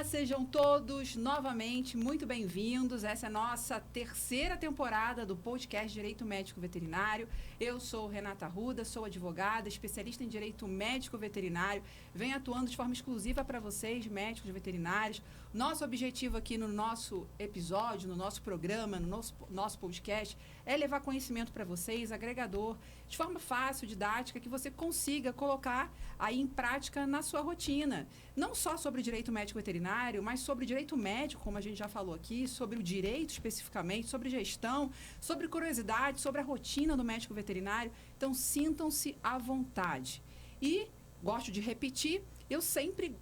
Olá, sejam todos novamente muito bem-vindos. Essa é a nossa terceira temporada do podcast Direito Médico Veterinário. Eu sou Renata Arruda, sou advogada, especialista em Direito Médico Veterinário. Venho atuando de forma exclusiva para vocês, médicos veterinários. Nosso objetivo aqui no nosso episódio, no nosso programa, no nosso podcast, é levar conhecimento para vocês, agregador, de forma fácil, didática, que você consiga colocar aí em prática na sua rotina. Não só sobre direito médico veterinário, mas sobre direito médico, como a gente já falou aqui, sobre o direito especificamente, sobre gestão, sobre curiosidade, sobre a rotina do médico veterinário. Então, sintam-se à vontade. E, gosto de repetir, eu sempre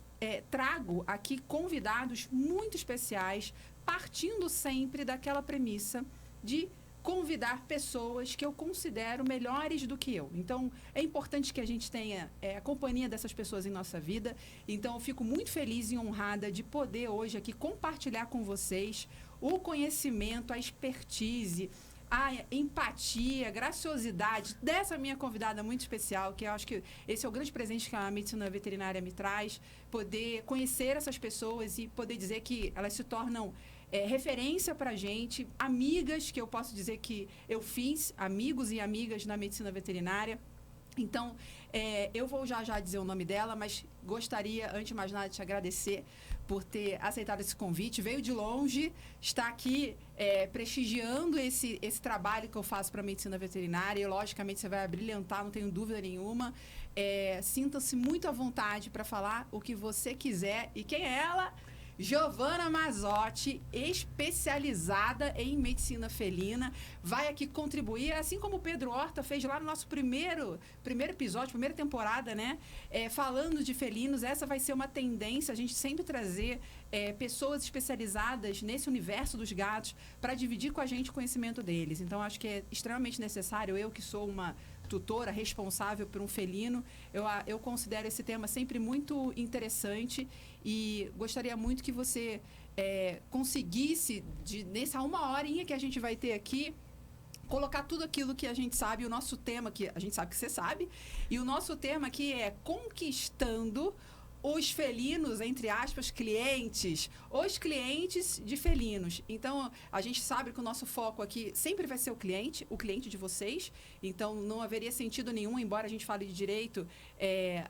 trago aqui convidados muito especiais, partindo sempre daquela premissa de convidar pessoas que eu considero melhores do que eu. Então, é importante que a gente tenha a companhia dessas pessoas em nossa vida. Então, eu fico muito feliz e honrada de poder hoje aqui compartilhar com vocês o conhecimento, a expertise, a empatia, a graciosidade dessa minha convidada muito especial, que eu acho que esse é o grande presente que a medicina veterinária me traz, poder conhecer essas pessoas e poder dizer que elas se tornam referência para a gente, amigas, que eu posso dizer que eu fiz, amigos e amigas na medicina veterinária. Então, eu vou já dizer o nome dela, mas gostaria, antes de mais nada, de te agradecer por ter aceitado esse convite. Veio de longe, está aqui prestigiando esse trabalho que eu faço para a medicina veterinária. E, logicamente, você vai brilhantar, não tenho dúvida nenhuma. Sinta-se muito à vontade para falar o que você quiser. E quem é ela? Giovana Mazzotti, especializada em medicina felina, vai aqui contribuir, assim como o Pedro Horta fez lá no nosso primeiro episódio, primeira temporada, né? Falando de felinos. Essa vai ser uma tendência, a gente sempre trazer pessoas especializadas nesse universo dos gatos para dividir com a gente o conhecimento deles. Então, acho que é extremamente necessário, eu que sou uma tutora responsável por um felino, eu considero esse tema sempre muito interessante e gostaria muito que você conseguisse, nessa uma horinha que a gente vai ter aqui, colocar tudo aquilo que a gente sabe, o nosso tema, que a gente sabe que você sabe, e o nosso tema aqui é conquistando os felinos, entre aspas, clientes, os clientes de felinos. Então, a gente sabe que o nosso foco aqui sempre vai ser o cliente de vocês. Então, não haveria sentido nenhum, embora a gente fale de direito,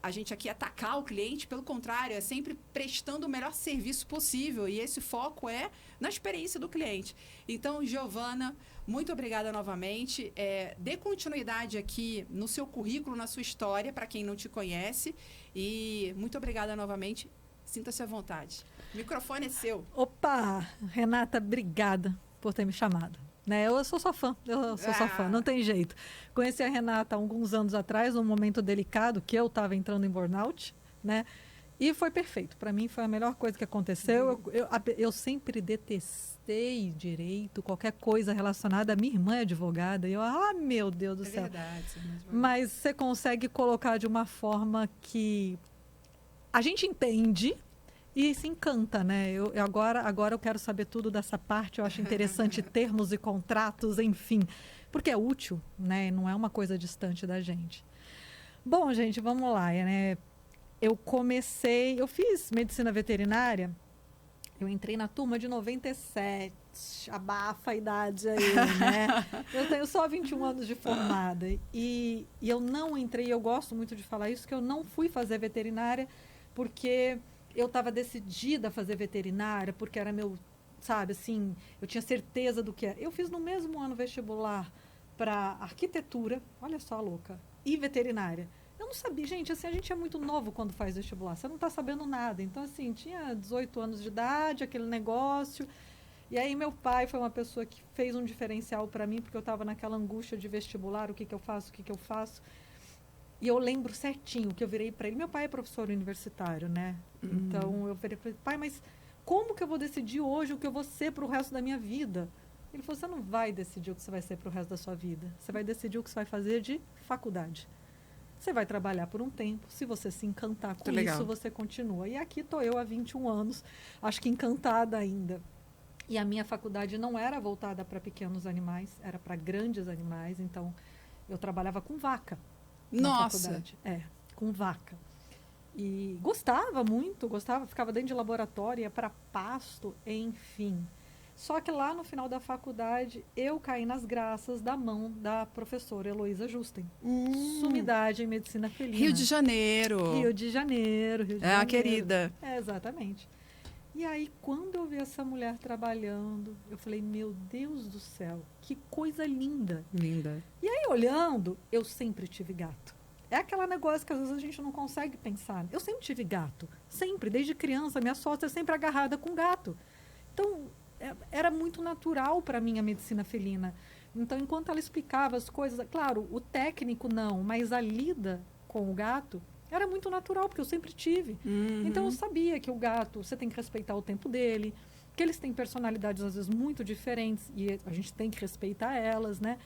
a gente aqui atacar o cliente. Pelo contrário, é sempre prestando o melhor serviço possível. E esse foco é na experiência do cliente. Então, Giovana, muito obrigada novamente. Dê continuidade aqui no seu currículo, na sua história, para quem não te conhece. E muito obrigada novamente. Sinta-se à vontade. O microfone é seu. Opa! Renata, obrigada por ter me chamado. Eu sou sua fã, sua fã, não tem jeito. Conheci a Renata há alguns anos atrás, num momento delicado, que eu estava entrando em burnout, né? E foi perfeito. Para mim, foi a melhor coisa que aconteceu. Eu sempre detestei direito, qualquer coisa relacionada. A minha irmã é advogada. E eu, meu Deus do céu. Verdade. Mas você consegue colocar de uma forma que a gente entende e se encanta, né? Agora eu quero saber tudo dessa parte. Eu acho interessante termos e contratos, enfim. Porque é útil, né? Não é uma coisa distante da gente. Bom, gente, vamos lá, né? Eu fiz medicina veterinária, eu entrei na turma de 97, abafa a idade aí, né? Eu tenho só 21 anos de formada e eu não entrei, eu gosto muito de falar isso, que eu não fui fazer veterinária porque eu estava decidida a fazer veterinária, porque era meu, sabe, assim, eu tinha certeza do que era. Eu fiz no mesmo ano vestibular para arquitetura, olha só, louca, e veterinária. Eu não sabia, gente, assim, a gente é muito novo quando faz vestibular, você não está sabendo nada. Então, assim, tinha 18 anos de idade, aquele negócio. E aí, meu pai foi uma pessoa que fez um diferencial para mim, porque eu estava naquela angústia de vestibular, o que eu faço. E eu lembro certinho que eu virei para ele. Meu pai é professor universitário, né? Então, eu virei para ele, pai, mas como que eu vou decidir hoje o que eu vou ser para o resto da minha vida? Ele falou, você não vai decidir o que você vai ser para o resto da sua vida. Você vai decidir o que você vai fazer de faculdade. Você vai trabalhar por um tempo, se você se encantar com isso, você continua. E aqui estou eu há 21 anos, acho que encantada ainda. E a minha faculdade não era voltada para pequenos animais, era para grandes animais. Então, eu trabalhava com vaca. Nossa! Com vaca. E gostava muito, ficava dentro de laboratório, ia para pasto, enfim. Só que lá no final da faculdade, eu caí nas graças da mão da professora Heloísa Justen. Sumidade em medicina felina. Rio de Janeiro. Rio de Janeiro. A querida. Exatamente. E aí, quando eu vi essa mulher trabalhando, eu falei, meu Deus do céu, que coisa linda. Linda. E aí, olhando, eu sempre tive gato. É aquele negócio que às vezes a gente não consegue pensar. Eu sempre tive gato. Sempre, desde criança, minha sócia é sempre agarrada com gato. Então, era muito natural para mim a medicina felina. Então, enquanto ela explicava as coisas, claro, o técnico não, mas a lida com o gato era muito natural, porque eu sempre tive. Então, eu sabia que o gato, você tem que respeitar o tempo dele, que eles têm personalidades, às vezes, muito diferentes, e a gente tem que respeitar elas, né?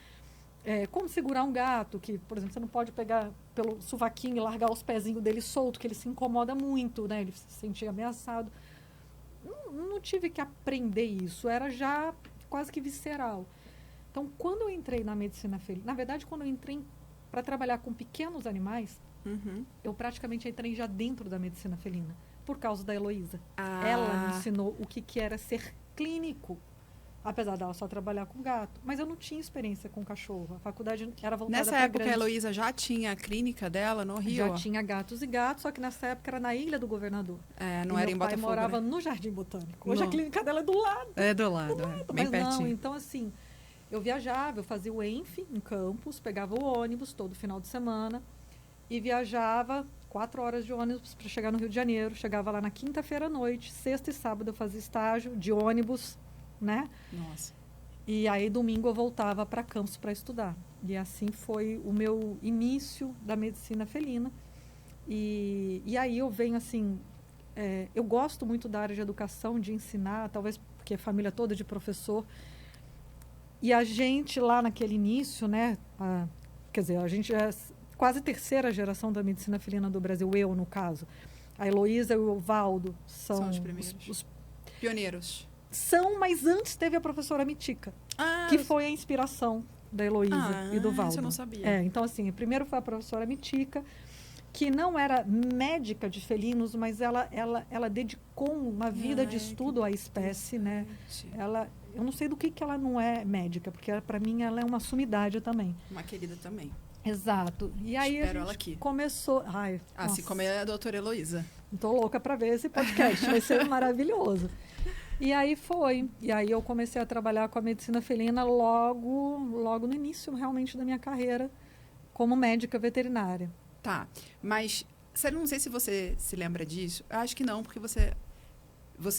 Como segurar um gato, que, por exemplo, você não pode pegar pelo sovaquinho e largar os pezinhos dele solto, que ele se incomoda muito, né? Ele se sentia ameaçado. Não tive que aprender isso, era já quase que visceral. Então, quando eu entrei na medicina felina, na verdade, quando eu entrei para trabalhar com pequenos animais, eu praticamente entrei já dentro da medicina felina, por causa da Heloísa. Ela me ensinou o que era ser clínico, apesar dela só trabalhar com gato. Mas eu não tinha experiência com cachorro. A faculdade era voltada Nessa para época, grandes... a Heloísa já tinha a clínica dela no Rio? Já tinha gatos e gatos, só que nessa época era na Ilha do Governador. Não era em Botafogo. Meu pai morava no Jardim Botânico. Hoje a clínica dela é do lado. É do lado, bem mas pertinho. Não, então assim, eu viajava, eu fazia o ENF em campus, pegava o ônibus todo final de semana e viajava 4 horas de ônibus para chegar no Rio de Janeiro. Chegava lá na quinta-feira à noite, sexta e sábado eu fazia estágio de ônibus, né? Nossa. E aí, domingo, eu voltava para campus para estudar. E assim foi o meu início da medicina felina. E aí eu venho, assim... eu gosto muito da área de educação, de ensinar, talvez porque a família toda de professor. E a gente, lá naquele início, né? Quer dizer, a gente é quase terceira geração da medicina felina do Brasil, eu, no caso. A Heloísa e o Valdo são os primeiros. Os pioneiros. Mas antes teve a professora Mitica, que foi a inspiração da Heloísa e do Valdo. Isso eu não sabia. Então, assim, primeiro foi a professora Mitica, que não era médica de felinos, mas ela dedicou uma vida de estudo à espécie, né? Eu não sei do que ela não é médica, porque para mim ela é uma sumidade também. Uma querida também. Exato. E aí Espero a ela gente aqui. Começou... Assim como é a doutora Heloísa. Estou louca para ver esse podcast, vai ser maravilhoso. E aí foi. E aí eu comecei a trabalhar com a medicina felina logo no início, realmente, da minha carreira como médica veterinária. Tá, mas não sei se você se lembra disso. Eu acho que não, porque você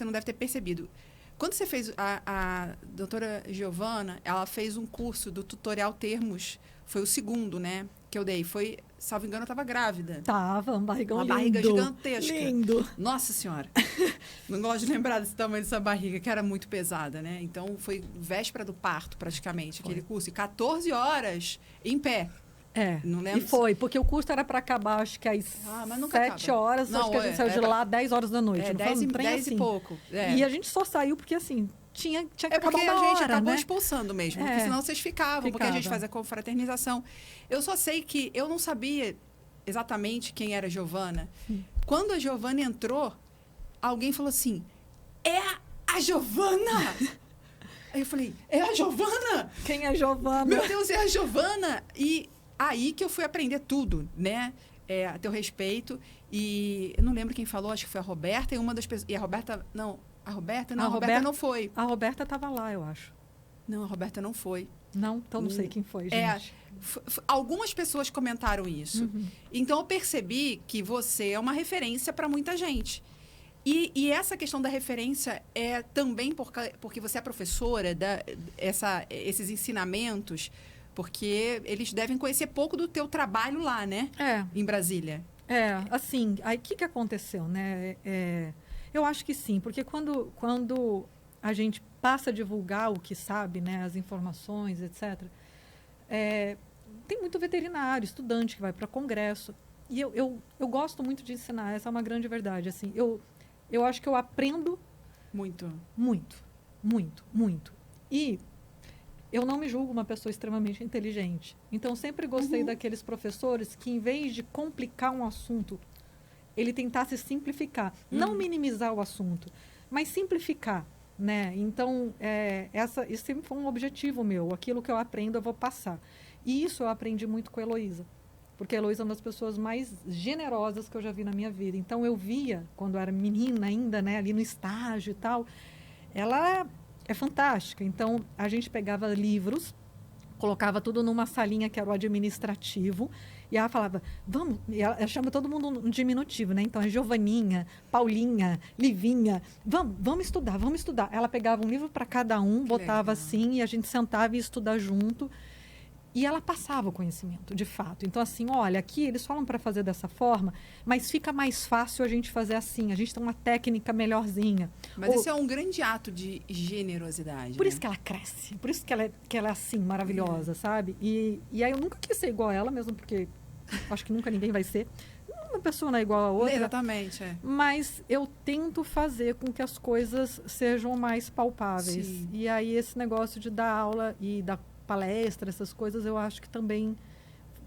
não deve ter percebido. Quando você fez, a doutora Giovana, ela fez um curso do tutorial termos, foi o segundo, né, que eu dei. Foi, salvo engano, eu estava grávida. Tava, um barrigão lindo. Uma barriga gigantesca. Lindo. Nossa Senhora. Não gosto de lembrar desse tamanho dessa barriga, que era muito pesada, né? Então, foi véspera do parto, praticamente, aquele curso. E 14 horas em pé. Não lembro. E foi, porque o curso era para acabar, acho que às 7 horas, acho que a gente saiu de lá 10 horas da noite. 10 e pouco. E a gente só saiu porque, assim, tinha que acabar porque uma a gente hora, acabou né? expulsando mesmo, porque senão vocês ficavam, porque a gente faz a confraternização. Eu só sei que eu não sabia exatamente quem era a Giovana. Quando a Giovana entrou, alguém falou assim, é a Giovana! Aí eu falei, é a Giovana? Quem é a Giovana? Meu Deus, é a Giovana! E aí que eu fui aprender tudo, né? A teu respeito. E eu não lembro quem falou, acho que foi a Roberta, e uma das pessoas... E a Roberta... Não, a Roberta não foi. A Roberta estava lá, eu acho. Não, a Roberta não foi. Não? Então não sei quem foi, gente. Algumas pessoas comentaram isso. Então, eu percebi que você é uma referência para muita gente. E essa questão da referência é também porque você é professora, esses ensinamentos, porque eles devem conhecer pouco do teu trabalho lá, né? Em Brasília. Assim, aí o que aconteceu, né? Eu acho que sim, porque quando a gente passa a divulgar o que sabe, né, as informações, etc., tem muito veterinário, estudante que vai para congresso. E eu gosto muito de ensinar, essa é uma grande verdade. Assim, eu acho que eu aprendo muito. Muito, muito, muito. E eu não me julgo uma pessoa extremamente inteligente. Então, sempre gostei daqueles professores que, em vez de complicar um assunto, ele tentasse simplificar. Não minimizar o assunto, mas simplificar, né? Então, esse sempre foi um objetivo meu. Aquilo que eu aprendo, eu vou passar. E isso eu aprendi muito com a Heloísa. Porque a Heloísa é uma das pessoas mais generosas que eu já vi na minha vida. Então, eu via, quando eu era menina ainda, né? Ali no estágio e tal, ela é fantástica. Então, a gente pegava livros, colocava tudo numa salinha que era o administrativo, e ela falava, vamos, e ela chama todo mundo um diminutivo, né? Então, é Giovaninha, Paulinha, Livinha, vamos estudar, vamos estudar. Ela pegava um livro para cada um, botava assim, e a gente sentava e ia estudar junto. E ela passava o conhecimento, de fato. Então, assim, olha, aqui eles falam para fazer dessa forma, mas fica mais fácil a gente fazer assim. A gente tem uma técnica melhorzinha. Mas esse é um grande ato de generosidade. Por né? isso que ela cresce. Por isso que ela é assim, maravilhosa, sabe? E aí eu nunca quis ser igual a ela, mesmo porque acho que nunca ninguém vai ser. Uma pessoa não é igual a outra. Exatamente, Mas eu tento fazer com que as coisas sejam mais palpáveis. Sim. E aí esse negócio de dar aula e dar palestra, essas coisas, eu acho que também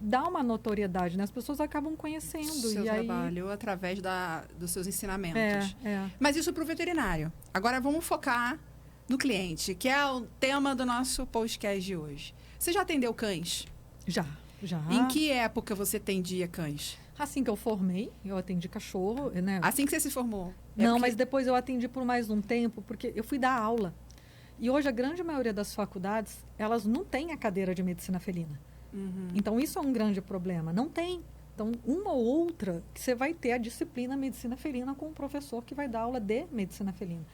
dá uma notoriedade, né? As pessoas acabam conhecendo. Seu e trabalho através dos seus ensinamentos. É. Mas isso para o veterinário. Agora vamos focar no cliente, que é o tema do nosso podcast de hoje. Você já atendeu cães? Já. Em que época você atendia cães? Assim que eu formei, eu atendi cachorro, né? Assim que você se formou? Não, mas depois eu atendi por mais um tempo, porque eu fui dar aula. E hoje a grande maioria das faculdades, elas não têm a cadeira de medicina felina. Então, isso é um grande problema. Não tem. Então, uma ou outra, que você vai ter a disciplina medicina felina com um professor que vai dar aula de medicina felina.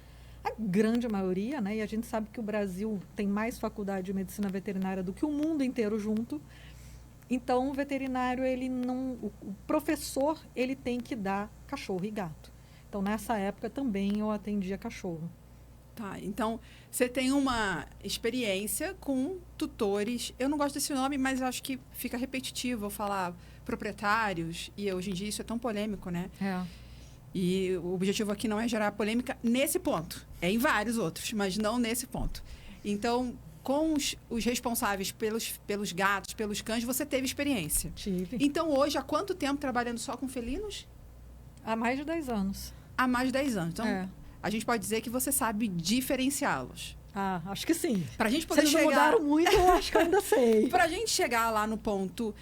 A grande maioria, né? E a gente sabe que o Brasil tem mais faculdade de medicina veterinária do que o mundo inteiro junto. Então, o veterinário, ele não... O professor, ele tem que dar cachorro e gato. Então, nessa época, também eu atendia cachorro. Tá, então você tem uma experiência com tutores. Eu não gosto desse nome, mas acho que fica repetitivo eu falar proprietários. E hoje em dia isso é tão polêmico, né? E o objetivo aqui não é gerar polêmica nesse ponto. É em vários outros, mas não nesse ponto. Então, com os responsáveis pelos gatos, pelos cães, você teve experiência. Tive. Então, hoje, há quanto tempo trabalhando só com felinos? Há mais de 10 anos. Há mais de 10 anos. Então, a gente pode dizer que você sabe diferenciá-los. Acho que sim. Pra gente poder Se eles não mudaram muito, eu acho que eu ainda sei. Pra gente chegar lá no ponto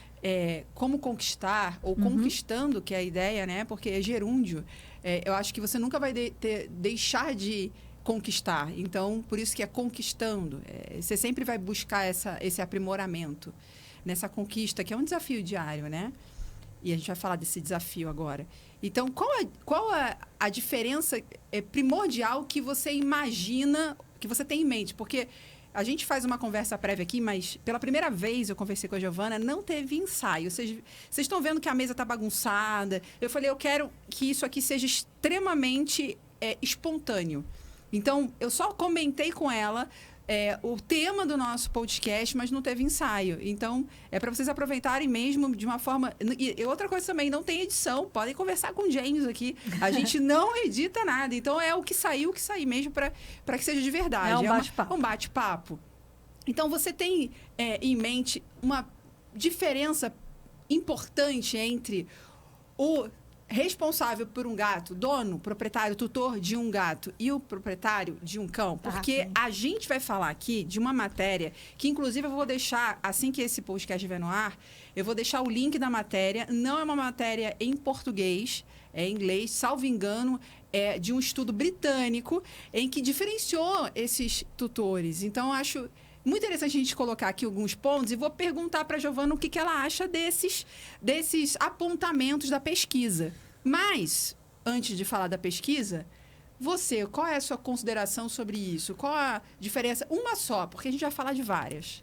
como conquistar, ou conquistando, que é a ideia, né? Porque é gerúndio. Eu acho que você nunca vai deixar de conquistar. Então, por isso que é conquistando. Você sempre vai buscar esse aprimoramento nessa conquista, que é um desafio diário, né? E a gente vai falar desse desafio agora. Então, qual a diferença primordial que você imagina, que você tem em mente? Porque a gente faz uma conversa prévia aqui, mas pela primeira vez eu conversei com a Giovana, não teve ensaio. Vocês estão vendo que a mesa está bagunçada. Eu falei, eu quero que isso aqui seja extremamente espontâneo. Então, eu só comentei com ela o tema do nosso podcast, mas não teve ensaio. Então, é para vocês aproveitarem mesmo de uma forma... E outra coisa também, não tem edição. Podem conversar com o James aqui. A gente não edita nada. Então, é o que sair mesmo para que seja de verdade. É um bate-papo. Um bate-papo. Então, você tem em mente uma diferença importante entre o responsável por um gato, dono, proprietário, tutor de um gato e o proprietário de um cão. Porque a gente vai falar aqui de uma matéria que, inclusive, eu vou deixar, assim que esse podcast estiver no ar, eu vou deixar o link da matéria. Não é uma matéria em português, é em inglês, salvo engano, é de um estudo britânico em que diferenciou esses tutores. Então, eu acho muito interessante a gente colocar aqui alguns pontos e vou perguntar para a Giovana o que ela acha desses apontamentos da pesquisa. Mas, antes de falar da pesquisa, qual é a sua consideração sobre isso? Qual a diferença? Uma só, porque a gente vai falar de várias.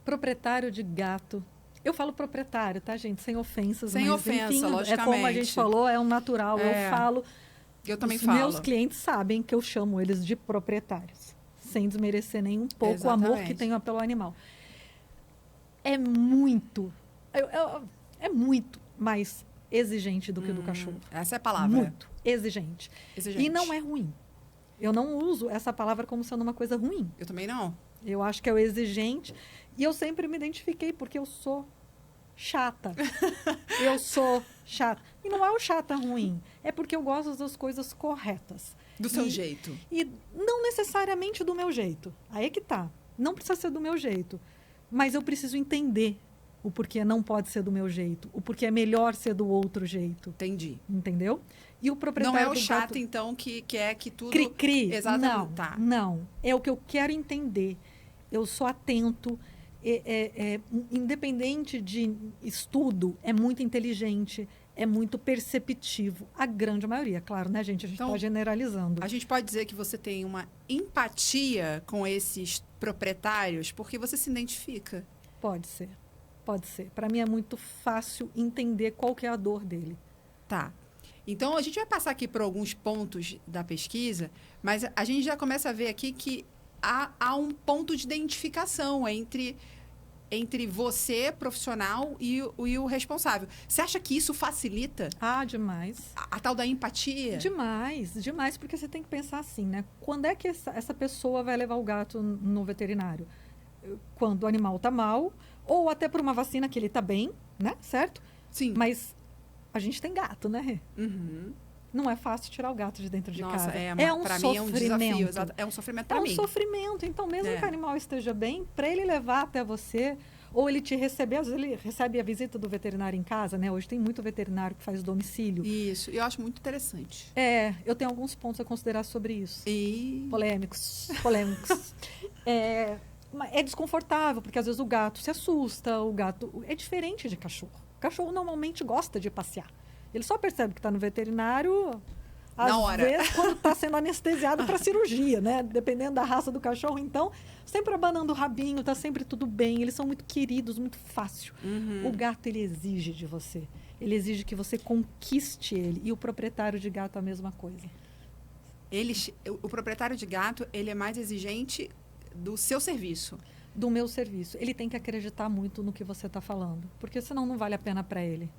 Proprietário de gato. Eu falo proprietário, tá, gente? Sem ofensas. Sem ofensa, enfim, logicamente. É como a gente falou, é um natural. Eu falo. Eu também Os falo. meus clientes sabem que eu chamo eles de proprietários. Sem desmerecer nem um pouco o amor que tenho pelo animal. É muito mais exigente do que o do cachorro. Essa é a palavra. Muito exigente. E não é ruim. Eu não uso essa palavra como sendo uma coisa ruim. Eu também não. Eu acho que é o exigente. E eu sempre me identifiquei porque eu sou chata. Eu sou chata. E não é o chata ruim, é porque eu gosto das coisas corretas. Do seu jeito. E não necessariamente do meu jeito. Aí é que tá. Não precisa ser do meu jeito. Mas eu preciso entender o porquê não pode ser do meu jeito. O porquê é melhor ser do outro jeito. Entendi. Entendeu? E o proprietário não é o chato, gato... então, que quer que tudo... Cri-cri. Exatamente. Não, Tá. não. É o que eu quero entender. Eu sou atento. Independente de estudo, é muito inteligente, é muito perceptivo. A grande maioria, claro, né, gente? A gente está generalizando. A gente pode dizer que você tem uma empatia com esses proprietários porque você se identifica. Pode ser. Pode ser. Para mim é muito fácil entender qual que é a dor dele. Tá. Então, a gente vai passar aqui por alguns pontos da pesquisa, mas a gente já começa a ver aqui que há um ponto de identificação entre você, profissional, e o responsável. Você acha que isso facilita? Ah, demais. A tal da empatia? Demais, demais, porque você tem que pensar assim, né? Quando é que essa pessoa vai levar o gato no veterinário? Quando o animal tá mal, ou até por uma vacina que ele tá bem, né? Certo? Sim. Mas a gente tem gato, né? Uhum. Não é fácil tirar o gato de dentro de Nossa, casa. Pra mim é um desafio. É um sofrimento pra mim. É um sofrimento. Então, mesmo que o animal esteja bem, para ele levar até você, ou ele te receber, às vezes ele recebe a visita do veterinário em casa, né? Hoje tem muito veterinário que faz domicílio. Isso, eu acho muito interessante. Eu tenho alguns pontos a considerar sobre isso. E... Polêmicos. É desconfortável, porque às vezes o gato se assusta, o gato... É diferente de cachorro. O cachorro normalmente gosta de passear. Ele só percebe que está no veterinário, às vezes, quando está sendo anestesiado para cirurgia, né? Dependendo da raça do cachorro. Então, sempre abanando o rabinho, está sempre tudo bem. Eles são muito queridos, muito fácil. Uhum. O gato, ele exige de você. Ele exige que você conquiste ele. E o proprietário de gato, a mesma coisa. O proprietário de gato, ele é mais exigente do seu serviço. Do meu serviço. Ele tem que acreditar muito no que você está falando. Porque senão não vale a pena para ele.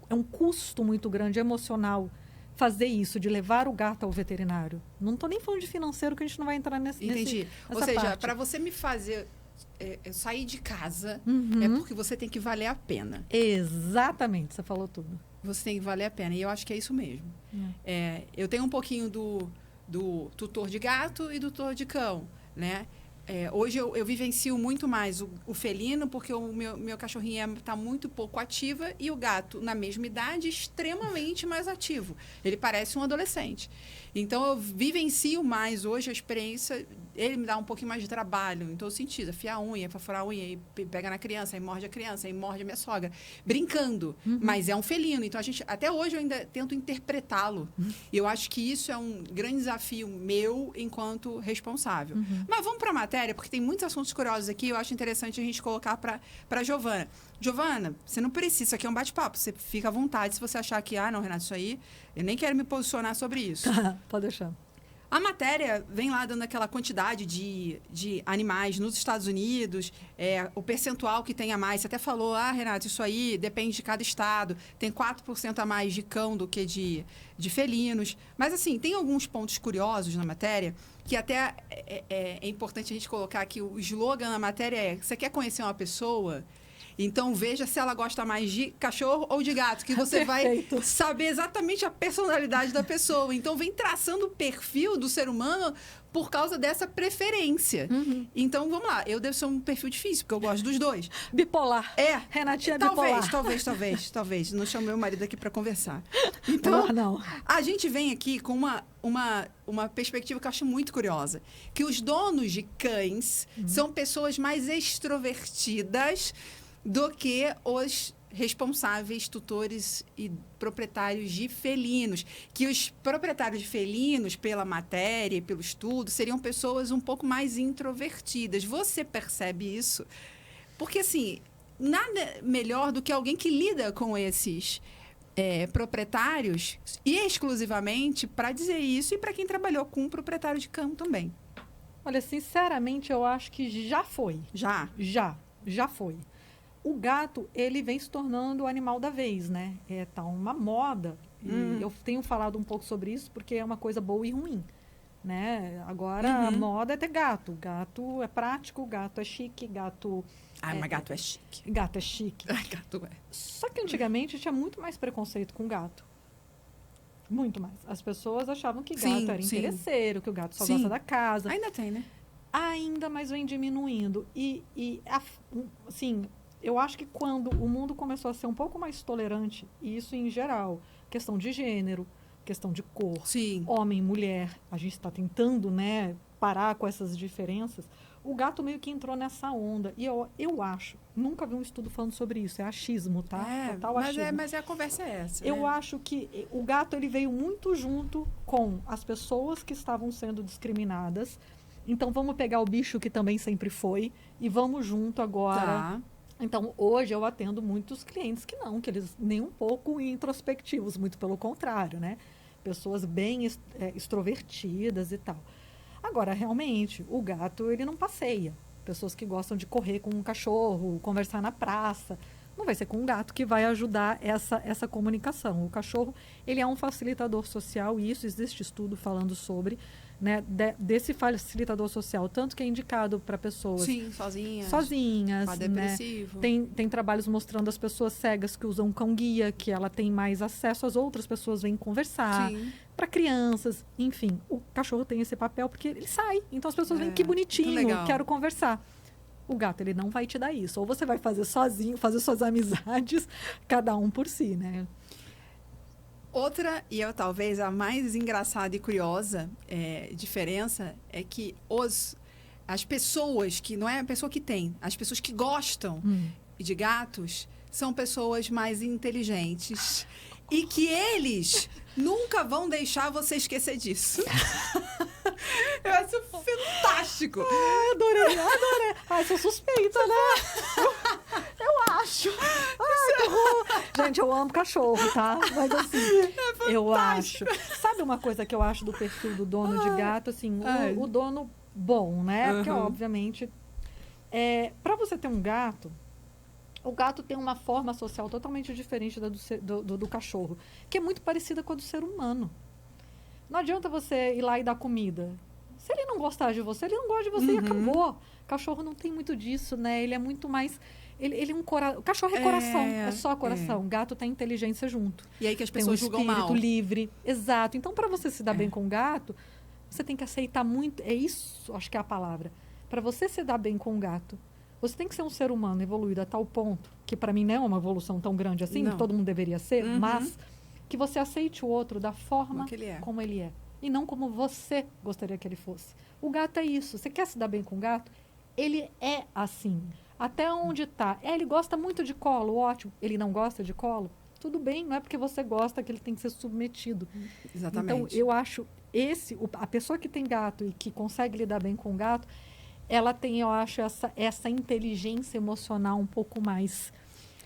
É um custo muito grande, emocional, fazer isso, de levar o gato ao veterinário. Não estou nem falando de financeiro, que a gente não vai entrar Entendi. Ou seja, para você me fazer sair de casa, é porque você tem que valer a pena. Exatamente, você falou tudo. Você tem que valer a pena. E eu acho que é isso mesmo. Eu tenho um pouquinho do tutor de gato e do tutor de cão, né? Hoje eu vivencio muito mais o felino, porque o meu cachorrinho está muito pouco ativa, e o gato, na mesma idade, extremamente mais ativo. Ele parece um adolescente. Então, eu vivencio mais hoje a experiência. Ele me dá um pouquinho mais de trabalho, em todo sentido. Afiar a unha, para furar a unha, aí pega na criança, aí morde a criança, aí morde a minha sogra. Brincando. Mas é um felino. Então, até hoje eu ainda tento interpretá-lo. E eu acho que isso é um grande desafio meu enquanto responsável. Mas vamos para a matéria, porque tem muitos assuntos curiosos aqui. Eu acho interessante a gente colocar para a Giovana. Giovana, você não precisa, isso aqui é um bate-papo. Você fica à vontade se você achar que, não, Renato, isso aí, eu nem quero me posicionar sobre isso. Pode deixar. A matéria vem lá dando aquela quantidade de animais nos Estados Unidos, o percentual que tem a mais. Você até falou, Renato, isso aí depende de cada estado. Tem 4% a mais de cão do que de felinos. Mas, assim, tem alguns pontos curiosos na matéria, que até é importante a gente colocar aqui. O slogan na matéria você quer conhecer uma pessoa? Então, veja se ela gosta mais de cachorro ou de gato, que você vai saber exatamente a personalidade da pessoa. Então, vem traçando o perfil do ser humano por causa dessa preferência. Então, vamos lá. Eu devo ser um perfil difícil, porque eu gosto dos dois. Bipolar. Renatinha bipolar. Talvez. Não chamo meu marido aqui para conversar. Então, não. A gente vem aqui com uma perspectiva que eu acho muito curiosa. Que os donos de cães são pessoas mais extrovertidas do que os responsáveis, tutores e proprietários de felinos. Que os proprietários de felinos, pela matéria e pelo estudo, seriam pessoas um pouco mais introvertidas. Você percebe isso? Porque, assim, nada melhor do que alguém que lida com esses proprietários e exclusivamente para dizer isso, e para quem trabalhou com um proprietário de cão também. Olha, sinceramente, eu acho que já foi. Já foi. O gato, ele vem se tornando o animal da vez, né? Tá uma moda. E eu tenho falado um pouco sobre isso porque é uma coisa boa e ruim. né? Agora a moda é ter gato. Gato é prático, gato é chique, gato... Mas gato é chique. Gato é chique. Gato é. Só que antigamente tinha muito mais preconceito com gato. Muito mais. As pessoas achavam que gato era interesseiro, que o gato só gosta da casa. Ainda tem, né? Ainda, mas vem diminuindo. Assim, eu acho que quando o mundo começou a ser um pouco mais tolerante, e isso em geral, questão de gênero, questão de cor, homem, mulher, a gente está tentando, né, parar com essas diferenças, o gato meio que entrou nessa onda. E eu acho, nunca vi um estudo falando sobre isso, é achismo, tá? Total achismo. Mas a conversa é essa. Eu acho que o gato ele veio muito junto com as pessoas que estavam sendo discriminadas. Então, vamos pegar o bicho que também sempre foi e vamos junto agora. Tá. Então, hoje eu atendo muitos clientes que eles nem um pouco introspectivos, muito pelo contrário, né? Pessoas bem extrovertidas e tal. Agora, realmente, o gato, ele não passeia. Pessoas que gostam de correr com um cachorro, conversar na praça. Não vai ser com um gato que vai ajudar essa comunicação. O cachorro, ele é um facilitador social e isso existe estudo falando sobre, né, desse facilitador social, tanto que é indicado para pessoas sozinhas, depressivo. Né? Tem trabalhos mostrando as pessoas cegas que usam cão-guia, que ela tem mais acesso às outras pessoas, vêm conversar. Para crianças, enfim, o cachorro tem esse papel porque ele sai. Então as pessoas veem que bonitinho, quero conversar. O gato, ele não vai te dar isso. Ou você vai fazer sozinho, fazer suas amizades, cada um por si, né? Outra, e talvez a mais engraçada e curiosa diferença é que as pessoas que, não é a pessoa que tem, as pessoas que gostam de gatos são pessoas mais inteligentes e que eles nunca vão deixar você esquecer disso. Eu acho fantástico. Adorei. Sou suspeita, né? Eu acho. Gente, eu amo cachorro, tá? Mas assim, eu acho. Sabe uma coisa que eu acho do perfil do dono de gato? Assim, o dono bom, né? Porque, obviamente, para você ter um gato, o gato tem uma forma social totalmente diferente da do cachorro, que é muito parecida com a do ser humano. Não adianta você ir lá e dar comida. Se ele não gostar de você, ele não gosta de você e acabou. Cachorro não tem muito disso, né? Ele é muito mais... Ele é um coração. O cachorro é coração, é só coração. O gato tem inteligência junto. E aí que as pessoas julgam mal. Tem um espírito livre. Exato. Então, para você se dar bem com o gato, você tem que aceitar muito... É isso, acho que é a palavra. Para você se dar bem com o gato, você tem que ser um ser humano evoluído a tal ponto, que para mim não é uma evolução tão grande assim, que todo mundo deveria ser, mas que você aceite o outro da forma como ele é. E não como você gostaria que ele fosse. O gato é isso. Você quer se dar bem com o gato? Ele é assim. Até onde está. Ele gosta muito de colo, ótimo. Ele não gosta de colo? Tudo bem, não é porque você gosta que ele tem que ser submetido. Exatamente. Então, eu acho a pessoa que tem gato e que consegue lidar bem com o gato, ela tem, eu acho, essa inteligência emocional um pouco mais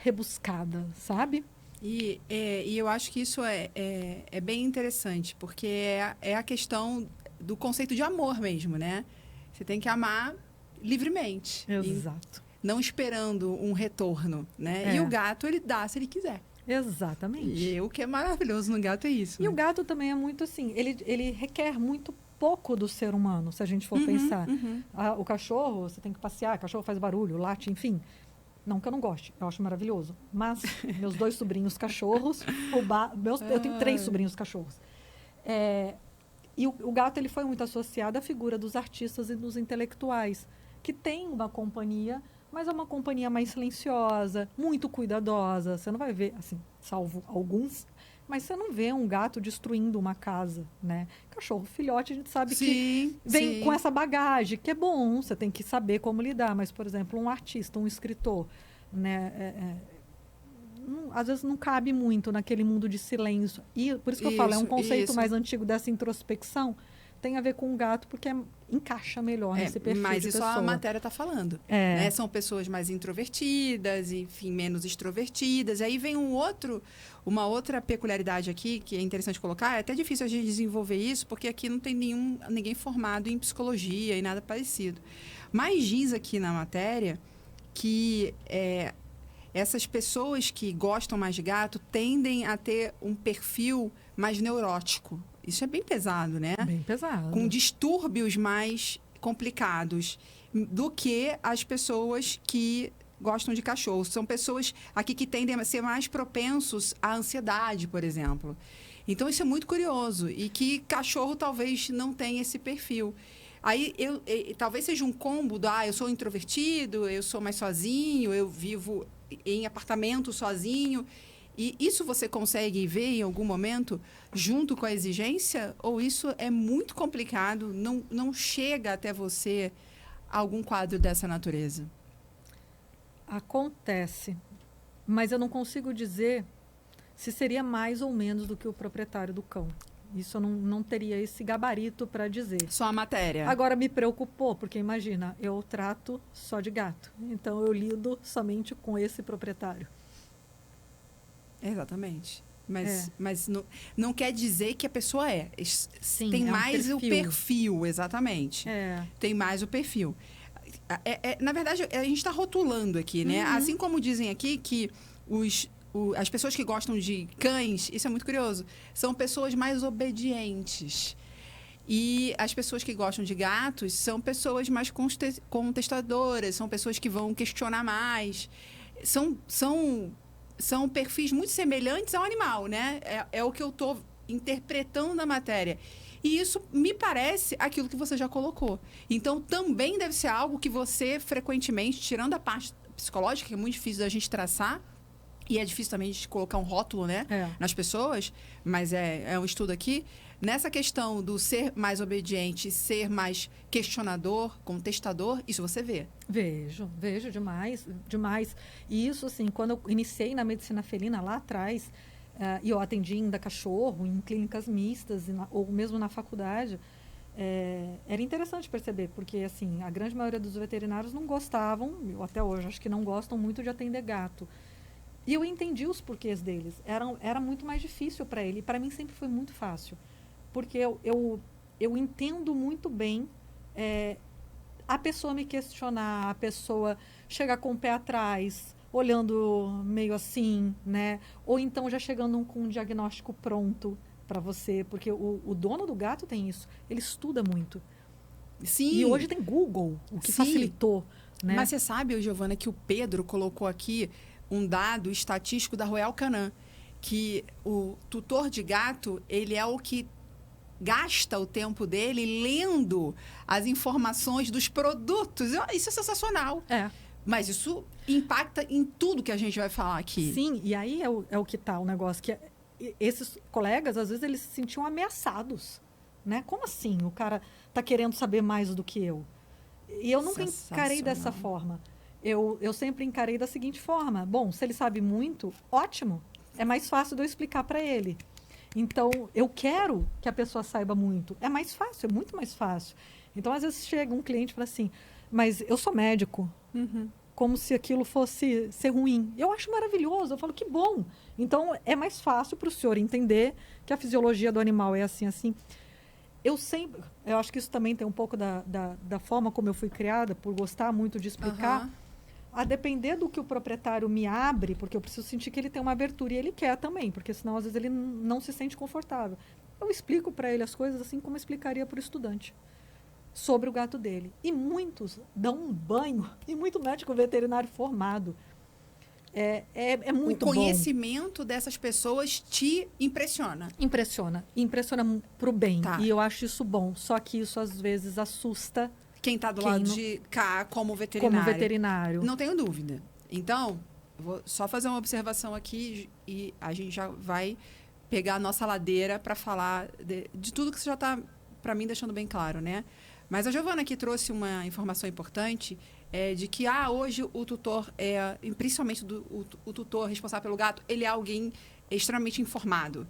rebuscada, sabe? E eu acho que isso é bem interessante, porque é a questão do conceito de amor mesmo, né? Você tem que amar livremente. Exato. Não esperando um retorno, né? E o gato, ele dá se ele quiser. Exatamente. E o que é maravilhoso no gato é isso. E o gato também é muito assim, ele requer muito pouco do ser humano, se a gente for pensar. O cachorro, você tem que passear, o cachorro faz barulho, late, enfim. Não que eu não goste, eu acho maravilhoso. Mas meus 2 sobrinhos cachorros, eu tenho 3 sobrinhos cachorros. E o gato ele foi muito associado à figura dos artistas e dos intelectuais, que tem uma companhia, mas é uma companhia mais silenciosa, muito cuidadosa. Você não vai ver, assim, salvo alguns, mas você não vê um gato destruindo uma casa, né? Cachorro filhote, a gente sabe que vem com essa bagagem, que é bom, você tem que saber como lidar. Mas, por exemplo, um artista, um escritor, né? Às vezes não cabe muito naquele mundo de silêncio. E por isso que eu falo, é um conceito mais antigo dessa introspecção. Tem a ver com o gato, porque encaixa melhor nesse perfil mas de isso pessoa. a matéria está falando. Né? São pessoas mais introvertidas, enfim, menos extrovertidas. Aí vem uma outra peculiaridade aqui, que é interessante colocar. É até difícil a gente desenvolver isso, porque aqui não tem ninguém formado em psicologia e nada parecido. Mas diz aqui na matéria que essas pessoas que gostam mais de gato tendem a ter um perfil mais neurótico. Isso é bem pesado, né? Bem pesado. Com distúrbios mais complicados do que as pessoas que gostam de cachorro. São pessoas aqui que tendem a ser mais propensos à ansiedade, por exemplo. Então, isso é muito curioso. E que cachorro talvez não tenha esse perfil. Aí, talvez seja um combo do, eu sou introvertido, eu sou mais sozinho, eu vivo em apartamento sozinho. E isso você consegue ver em algum momento junto com a exigência? Ou isso é muito complicado, não chega até você algum quadro dessa natureza? Acontece. Mas eu não consigo dizer se seria mais ou menos do que o proprietário do cão. Isso eu não teria esse gabarito para dizer. Só a matéria. Agora me preocupou, porque imagina, eu trato só de gato. Então eu lido somente com esse proprietário. Exatamente. Mas não quer dizer que a pessoa é. Sim, tem é mais um o perfil, exatamente. Tem mais o perfil. Na verdade, a gente está rotulando aqui, né? Assim como dizem aqui que as pessoas que gostam de cães, isso é muito curioso, são pessoas mais obedientes. E as pessoas que gostam de gatos são pessoas mais contestadoras, são pessoas que vão questionar mais. São perfis muito semelhantes ao animal, né? É o que eu estou interpretando na matéria. E isso me parece aquilo que você já colocou. Então, também deve ser algo que você, frequentemente, tirando a parte psicológica, que é muito difícil da gente traçar, e é difícil também de colocar um rótulo, né, nas pessoas, mas é um estudo aqui. Nessa questão do ser mais obediente, ser mais questionador, contestador, isso você vê. Vejo demais, demais. E isso, assim, quando eu iniciei na medicina felina lá atrás, e eu atendi ainda cachorro em clínicas mistas, ou mesmo na faculdade, era interessante perceber, porque, assim, a grande maioria dos veterinários não gostavam, eu até hoje acho que não gostam muito de atender gato. E eu entendi os porquês deles. Era muito mais difícil para ele. E para mim sempre foi muito fácil. Porque eu entendo muito bem a pessoa me questionar, a pessoa chegar com o pé atrás, olhando meio assim, né? Ou então já chegando com um diagnóstico pronto para você. Porque o dono do gato tem isso. Ele estuda muito. Sim. E hoje tem Google, o que facilitou. Né? Mas você sabe, Giovana, que o Pedro colocou aqui um dado estatístico da Royal Canin, que o tutor de gato, ele é o que gasta o tempo dele lendo as informações dos produtos. Isso é sensacional. Mas isso impacta em tudo que a gente vai falar aqui. Sim, e aí é o que tá o negócio, que esses colegas, às vezes, eles se sentiam ameaçados. Né? Como assim? O cara tá querendo saber mais do que eu. E eu nunca encarei dessa forma. Eu sempre encarei da seguinte forma. Bom, se ele sabe muito, ótimo. É mais fácil de eu explicar para ele. Então, eu quero que a pessoa saiba muito. É mais fácil, é muito mais fácil. Então, às vezes, chega um cliente e fala assim, mas eu sou médico. Como se aquilo fosse ser ruim. Eu acho maravilhoso. Eu falo, que bom. Então, é mais fácil para o senhor entender que a fisiologia do animal é assim, assim. Eu acho que isso também tem um pouco da forma como eu fui criada, por gostar muito de explicar. A depender do que o proprietário me abre, porque eu preciso sentir que ele tem uma abertura e ele quer também, porque senão às vezes ele não se sente confortável. Eu explico para ele as coisas assim como eu explicaria para o estudante sobre o gato dele. E muitos dão um banho, e muito médico veterinário formado. É muito bom. O conhecimento dessas pessoas te impressiona? Impressiona para o bem. E eu acho isso bom. Só que isso às vezes assusta quem está do lado de cá como veterinário. Não tenho dúvida. Então, vou só fazer uma observação aqui e a gente já vai pegar a nossa ladeira para falar de tudo que você já está, para mim, deixando bem claro, né? Mas a Giovana aqui trouxe uma informação importante de que hoje o tutor, principalmente o tutor responsável pelo gato, ele é alguém extremamente informado.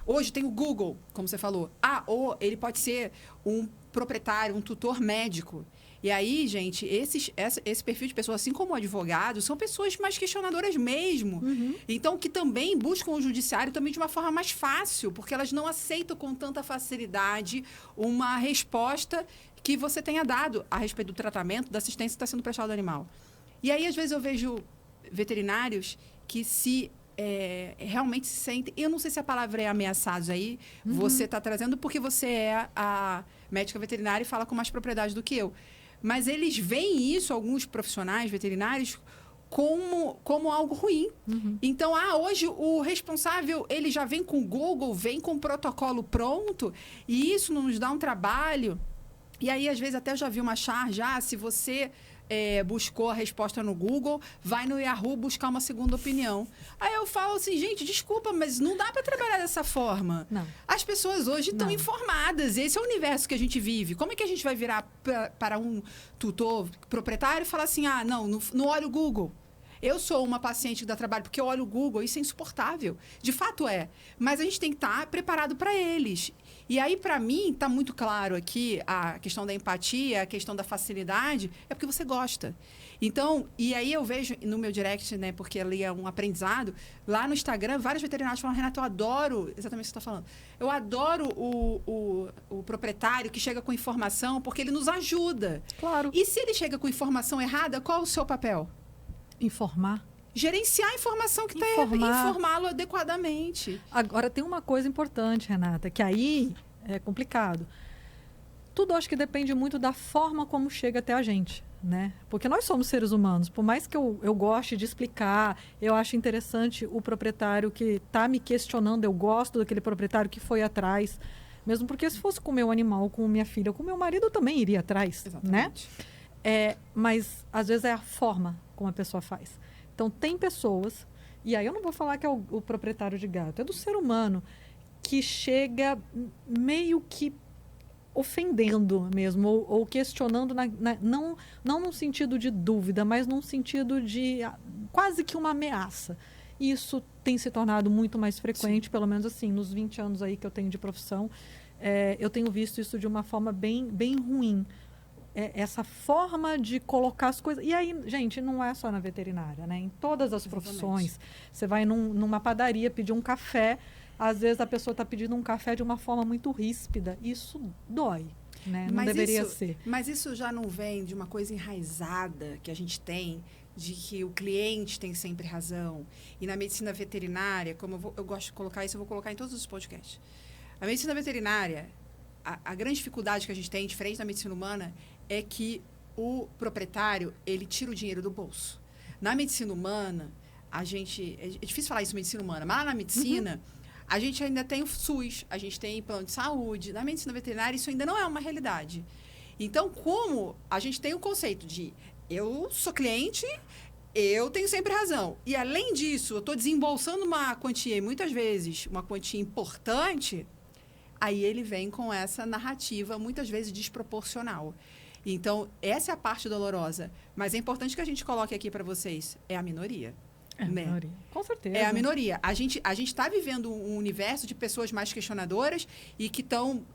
Hoje tem o Google, como você falou. Ou ele pode ser um proprietário, um tutor médico. E aí, gente, esse perfil de pessoas, assim como advogados, são pessoas mais questionadoras mesmo. Então, que também buscam o judiciário também de uma forma mais fácil, porque elas não aceitam com tanta facilidade uma resposta que você tenha dado a respeito do tratamento, da assistência que está sendo prestada ao animal. E aí, às vezes, eu vejo veterinários que se realmente se sentem... Eu não sei se a palavra é ameaçados aí. Você está trazendo porque você é a médica veterinária e fala com mais propriedade do que eu. Mas eles veem isso, alguns profissionais veterinários, como algo ruim. Então, hoje o responsável, ele já vem com o Google, vem com o protocolo pronto, e isso nos dá um trabalho. E aí, às vezes, até eu já vi uma charge, se você buscou a resposta no Google, vai no Yahoo buscar uma segunda opinião. Aí eu falo assim, gente, desculpa, mas não dá para trabalhar dessa forma. Não. As pessoas hoje estão informadas, esse é o universo que a gente vive. Como é que a gente vai virar para um tutor proprietário e falar assim, não olha o Google? Eu sou uma paciente que dá trabalho porque eu olho o Google, isso é insuportável. De fato é. Mas a gente tem que estar preparado para eles. E aí, para mim, está muito claro aqui a questão da empatia, a questão da facilidade, é porque você gosta. Então, e aí eu vejo no meu direct, né, porque ali é um aprendizado, lá no Instagram, vários veterinários falam, Renato, eu adoro, exatamente o que você está falando, eu adoro o proprietário que chega com informação, porque ele nos ajuda. Claro. E se ele chega com informação errada, qual é o seu papel? Informar. Gerenciar a informação que está e informá-lo adequadamente. Agora, tem uma coisa importante, Renata, que aí é complicado. Tudo acho que depende muito da forma como chega até a gente, né? Porque nós somos seres humanos. Por mais que eu goste de explicar, eu acho interessante o proprietário que está me questionando, eu gosto daquele proprietário que foi atrás. Mesmo porque se fosse com o meu animal, com minha filha, com o meu marido, eu também iria atrás, exatamente, né? Mas, às vezes, é a forma como a pessoa faz. Então, tem pessoas, e aí eu não vou falar que é o proprietário de gato, é do ser humano, que chega meio que ofendendo mesmo, ou questionando, não num sentido de dúvida, mas num sentido de quase que uma ameaça. Isso tem se tornado muito mais frequente, sim, pelo menos assim, nos 20 anos aí que eu tenho de profissão, eu tenho visto isso de uma forma bem, bem ruim. Essa forma de colocar as coisas... E aí, gente, não é só na veterinária, né? Em todas as profissões. Você vai numa padaria pedir um café, às vezes a pessoa está pedindo um café de uma forma muito ríspida. Isso dói, né? Não deveria ser. Mas isso já não vem de uma coisa enraizada que a gente tem, de que o cliente tem sempre razão. E na medicina veterinária, como eu gosto de colocar isso, eu vou colocar em todos os podcasts. A medicina veterinária, a grande dificuldade que a gente tem, diferente da medicina humana, é que o proprietário, ele tira o dinheiro do bolso. Na medicina humana, é difícil falar isso na medicina humana, mas lá na medicina, a gente ainda tem o SUS, a gente tem plano de saúde. Na medicina veterinária, isso ainda não é uma realidade. Então, como a gente tem o conceito de eu sou cliente, eu tenho sempre razão. E, além disso, eu estou desembolsando uma quantia, e muitas vezes uma quantia importante, aí ele vem com essa narrativa, muitas vezes desproporcional. Então, essa é a parte dolorosa. Mas é importante que a gente coloque aqui para vocês. É a minoria. É a minoria. Com certeza. É a minoria. A gente está vivendo um universo de pessoas mais questionadoras e que estão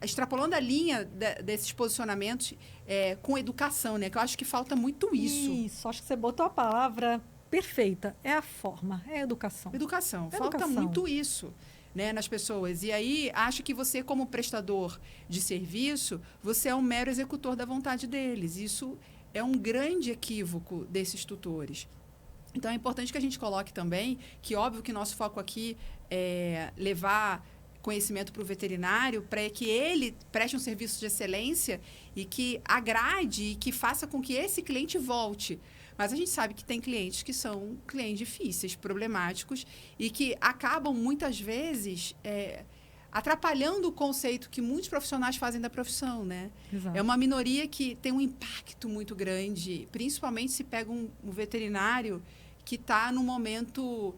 extrapolando a linha desses posicionamentos com educação, né? Que eu acho que falta muito isso. Isso. Acho que você botou a palavra perfeita. É a forma. É a educação. Educação. Falta muito isso, né, nas pessoas. E aí, acho que você, como prestador de serviço, você é um mero executor da vontade deles. Isso é um grande equívoco desses tutores. Então, é importante que a gente coloque também que, óbvio, que nosso foco aqui é levar conhecimento para o veterinário para que ele preste um serviço de excelência e que agrade e que faça com que esse cliente volte. Mas a gente sabe que tem clientes que são clientes difíceis, problemáticos e que acabam, muitas vezes, atrapalhando o conceito que muitos profissionais fazem da profissão, né? Exato. É uma minoria que tem um impacto muito grande, principalmente se pega um veterinário que está num momento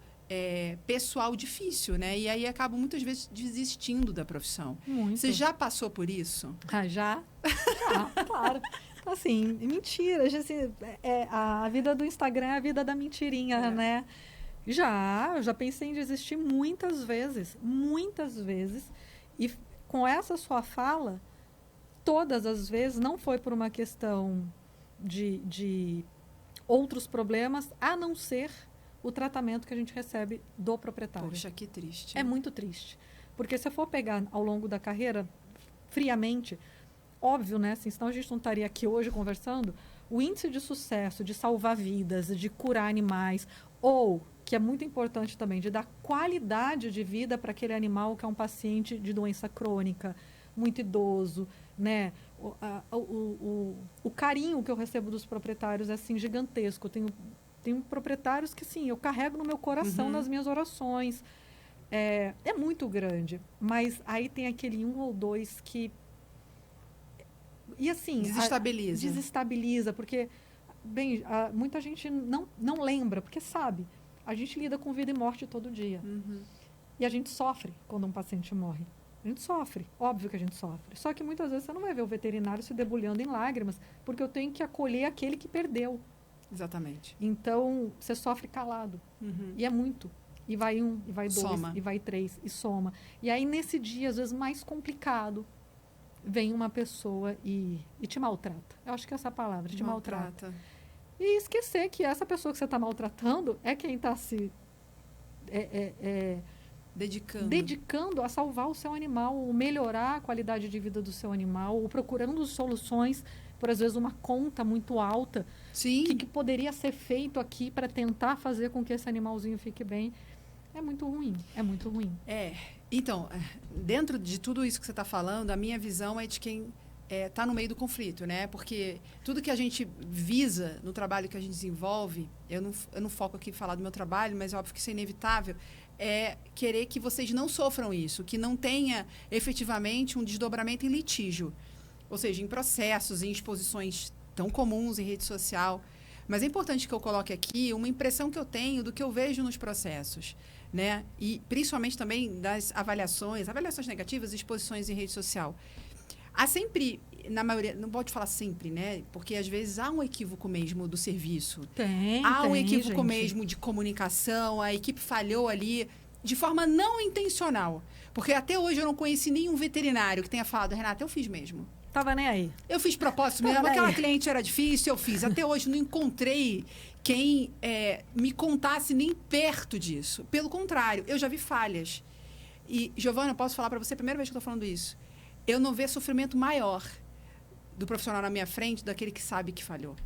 pessoal difícil, né? E aí acaba muitas vezes desistindo da profissão. Muito. Você já passou por isso? Já, claro. Assim, mentira. Assim, a vida do Instagram é a vida da mentirinha, né? Eu já pensei em desistir muitas vezes. E com essa sua fala, todas as vezes, não foi por uma questão de outros problemas, a não ser o tratamento que a gente recebe do proprietário. Poxa, que triste. É muito triste. Porque se eu for pegar ao longo da carreira, friamente, óbvio, né? Assim, senão a gente não estaria aqui hoje conversando. O índice de sucesso, de salvar vidas, de curar animais, ou que é muito importante também, de dar qualidade de vida para aquele animal que é um paciente de doença crônica, muito idoso, né? O carinho que eu recebo dos proprietários é, assim, gigantesco. Tenho proprietários que, sim, eu carrego no meu coração, nas minhas orações. É muito grande. Mas aí tem aquele 1 ou 2 que... E, assim... Desestabiliza, porque, bem, muita gente não lembra, porque sabe. A gente lida com vida e morte todo dia. E a gente sofre quando um paciente morre. A gente sofre, óbvio que a gente sofre. Só que muitas vezes você não vai ver o veterinário se debulhando em lágrimas, porque eu tenho que acolher aquele que perdeu. Exatamente. Então, você sofre calado. E é muito. E vai 1, e vai 2, soma. E vai 3, e soma. E aí, nesse dia, às vezes, mais complicado, vem uma pessoa e te maltrata. Eu acho que é essa palavra, te maltrata. E esquecer que essa pessoa que você está maltratando é quem está se... dedicando a salvar o seu animal, melhorar a qualidade de vida do seu animal, ou procurando soluções, por às vezes uma conta muito alta, que poderia ser feito aqui para tentar fazer com que esse animalzinho fique bem. É muito ruim, é muito ruim. Então, dentro de tudo isso que você está falando, a minha visão é de quem está no meio do conflito, né? Porque tudo que a gente visa no trabalho que a gente desenvolve, eu não foco aqui em falar do meu trabalho, mas é óbvio que isso é inevitável, é querer que vocês não sofram isso, que não tenha efetivamente um desdobramento em litígio. Ou seja, em processos, em exposições tão comuns em rede social. Mas é importante que eu coloque aqui uma impressão que eu tenho do que eu vejo nos processos, né? E principalmente também das avaliações negativas e exposições em rede social. Há sempre, na maioria, não pode falar sempre, né? Porque às vezes há um equívoco mesmo do serviço. Há um equívoco mesmo de comunicação, a equipe falhou ali de forma não intencional. Porque até hoje eu não conheci nenhum veterinário que tenha falado, Renata, eu fiz mesmo. Tava nem aí. Eu fiz propósito mesmo, aquela cliente era difícil, eu fiz. Até hoje não encontrei quem me contasse nem perto disso. Pelo contrário, eu já vi falhas. E, Giovana, eu posso falar para você, a primeira vez que eu estou falando isso, eu não vejo sofrimento maior do profissional na minha frente daquele que sabe que falhou.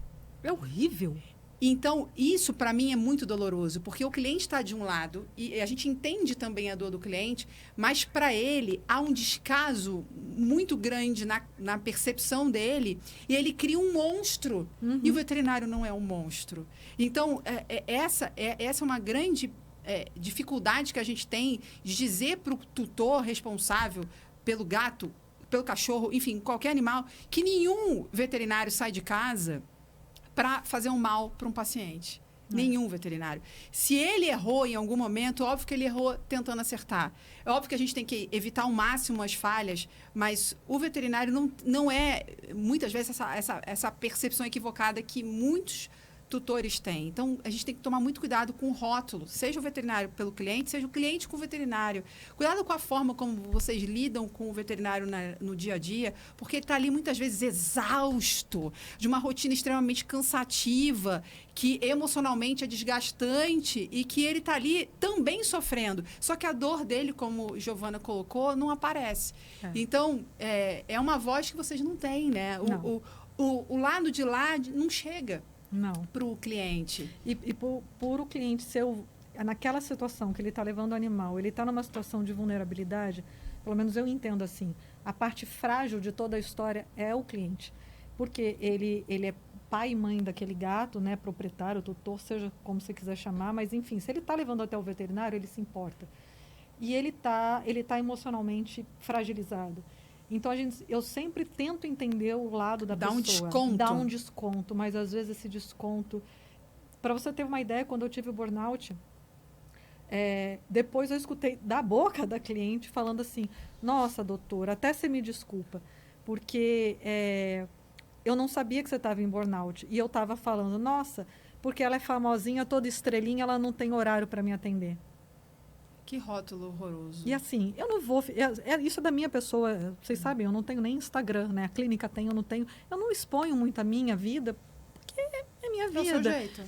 É horrível. Então, isso para mim é muito doloroso, porque o cliente está de um lado, e a gente entende também a dor do cliente, mas para ele há um descaso muito grande na percepção dele, e ele cria um monstro. E o veterinário não é um monstro. Então, essa é uma grande dificuldade que a gente tem de dizer para o tutor responsável pelo gato, pelo cachorro, enfim, qualquer animal, que nenhum veterinário sai de casa para fazer um mal para um paciente. Nenhum veterinário. Se ele errou em algum momento, óbvio que ele errou tentando acertar. É óbvio que a gente tem que evitar ao máximo as falhas, mas o veterinário não é, muitas vezes, essa percepção equivocada que muitos tutores têm. Então, a gente tem que tomar muito cuidado com o rótulo, seja o veterinário pelo cliente, seja o cliente com o veterinário. Cuidado com a forma como vocês lidam com o veterinário no dia a dia, porque ele está ali muitas vezes exausto, de uma rotina extremamente cansativa, que emocionalmente é desgastante e que ele está ali também sofrendo. Só que a dor dele, como Giovana colocou, não aparece. Então, é uma voz que vocês não têm, né? O lado de lá não chega. Não. Para o cliente. E por o cliente ser naquela situação que ele está levando o animal, ele está numa situação de vulnerabilidade, pelo menos eu entendo assim, a parte frágil de toda a história é o cliente. Porque ele é pai e mãe daquele gato, né, proprietário, tutor, seja como você quiser chamar, mas enfim, se ele está levando até o veterinário, ele se importa. E ele tá emocionalmente fragilizado. Então, eu sempre tento entender o lado da pessoa. Dá um desconto, mas às vezes esse desconto... Para você ter uma ideia, quando eu tive o burnout, depois eu escutei da boca da cliente falando assim, nossa, doutora, até você me desculpa, porque eu não sabia que você estava em burnout. E eu estava falando, nossa, porque ela é famosinha, toda estrelinha, ela não tem horário para me atender. Que rótulo horroroso. E assim, eu não vou... isso é da minha pessoa. Vocês sabem, eu não tenho nem Instagram, né? A clínica tem, eu não tenho. Eu não exponho muito a minha vida, porque é minha vida. É o seu jeito.